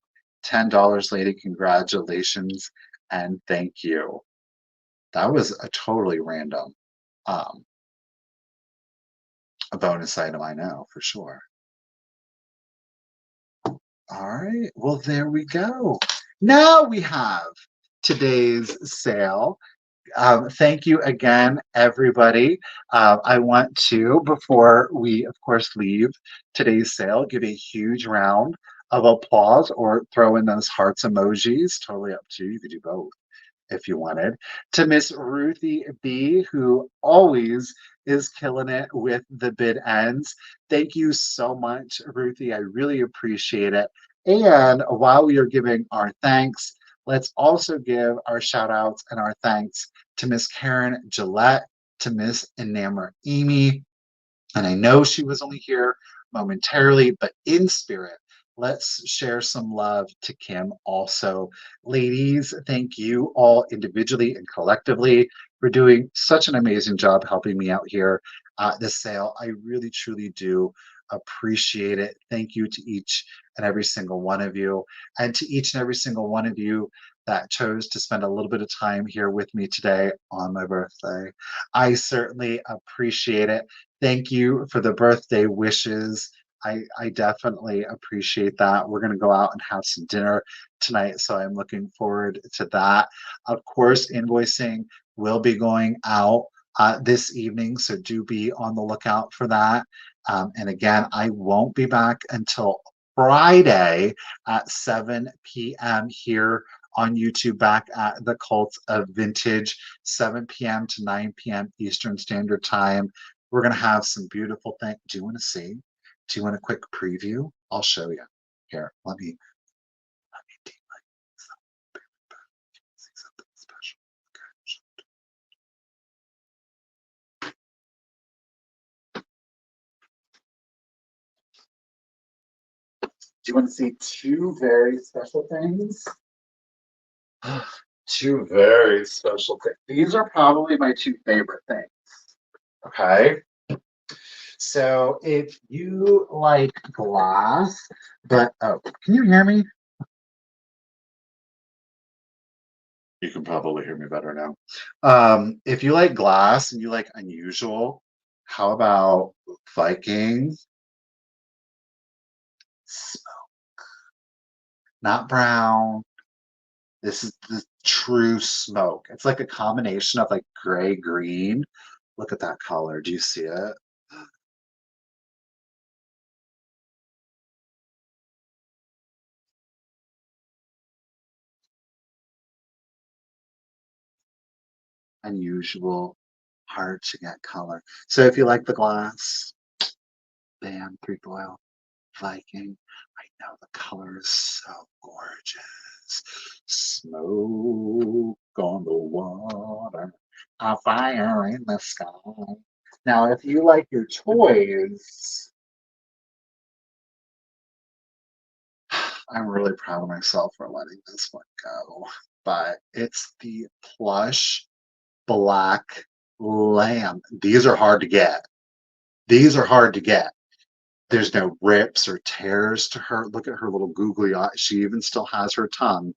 $10, lady. Congratulations. and thank you. That was a totally random um, a bonus item, I know for sure. All right, well, there we go. Now we have today's sale. Thank you again, everybody. I want to, before we, of course, leave today's sale, give a huge round of applause or throw in those hearts emojis. Totally up to you. You could do both if you wanted, to Miss Ruthie B, who always is killing it with the bid ends. Thank you so much, Ruthie. I really appreciate it. And while we are giving our thanks, let's also give our shout outs and our thanks to Miss Karen Gillette, to Miss Enamor Amy, and I know she was only here momentarily, but in spirit, let's share some love to Kim also. Ladies, thank you all individually and collectively for doing such an amazing job helping me out here at this sale. I really, truly do appreciate it. Thank you to each and every single one of you, and to each and every single one of you that chose to spend a little bit of time here with me today on my birthday. I certainly appreciate it. Thank you for the birthday wishes. I definitely appreciate that. We're going to go out and have some dinner tonight, so I'm looking forward to that. Of course, invoicing will be going out this evening, so do be on the lookout for that. And again, I won't be back until Friday at 7 p.m. here on YouTube, back at the Cult of Vintage, 7 p.m. to 9 p.m. Eastern Standard Time. We're going to have some beautiful things. Do you want to see? Do you want a quick preview? I'll show you. Here, let me do like see something special. Do you want to see two very special things? Two very special things. These are probably my two favorite things. Okay. So if you like glass, but oh, can you hear me? You can probably hear me better now. If you like glass and you like unusual, how about Viking smoke? Not brown. This is the true smoke. It's like a combination of like gray green. Look at that color. Do you see it? Unusual, hard to get color. So if you like the glass, bam, 3 boil. Viking. I know the color is so gorgeous. Smoke on the water, a fire in the sky. Now, if you like your toys, I'm really proud of myself for letting this one go. But it's the plush black lamb. These are hard to get. These are hard to get. There's no rips or tears to her. Look at her little googly eye. She even still has her tongue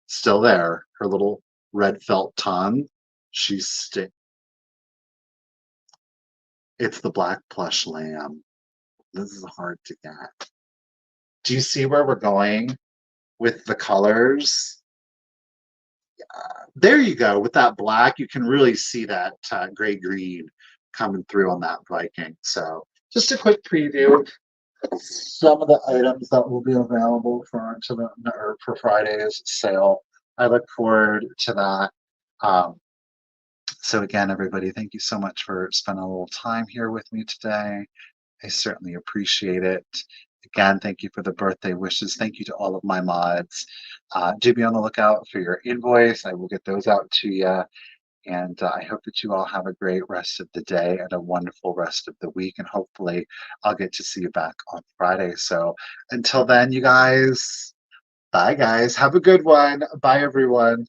still there. Her little red felt tongue. She's stick. It's the black plush lamb. This is hard to get. Do you see where we're going with the colors? There you go. With that black, you can really see that gray green coming through on that Viking. So just a quick preview. Some of the items that will be available for Friday's sale. I look forward to that. So again, everybody, thank you so much for spending a little time here with me today. I certainly appreciate it. Again, thank you for the birthday wishes. Thank you to all of my mods. Do be on the lookout for your invoice. I will get those out to you. And I hope that you all have a great rest of the day and a wonderful rest of the week. And hopefully I'll get to see you back on Friday. So until then, you guys, bye guys. Have a good one. Bye everyone.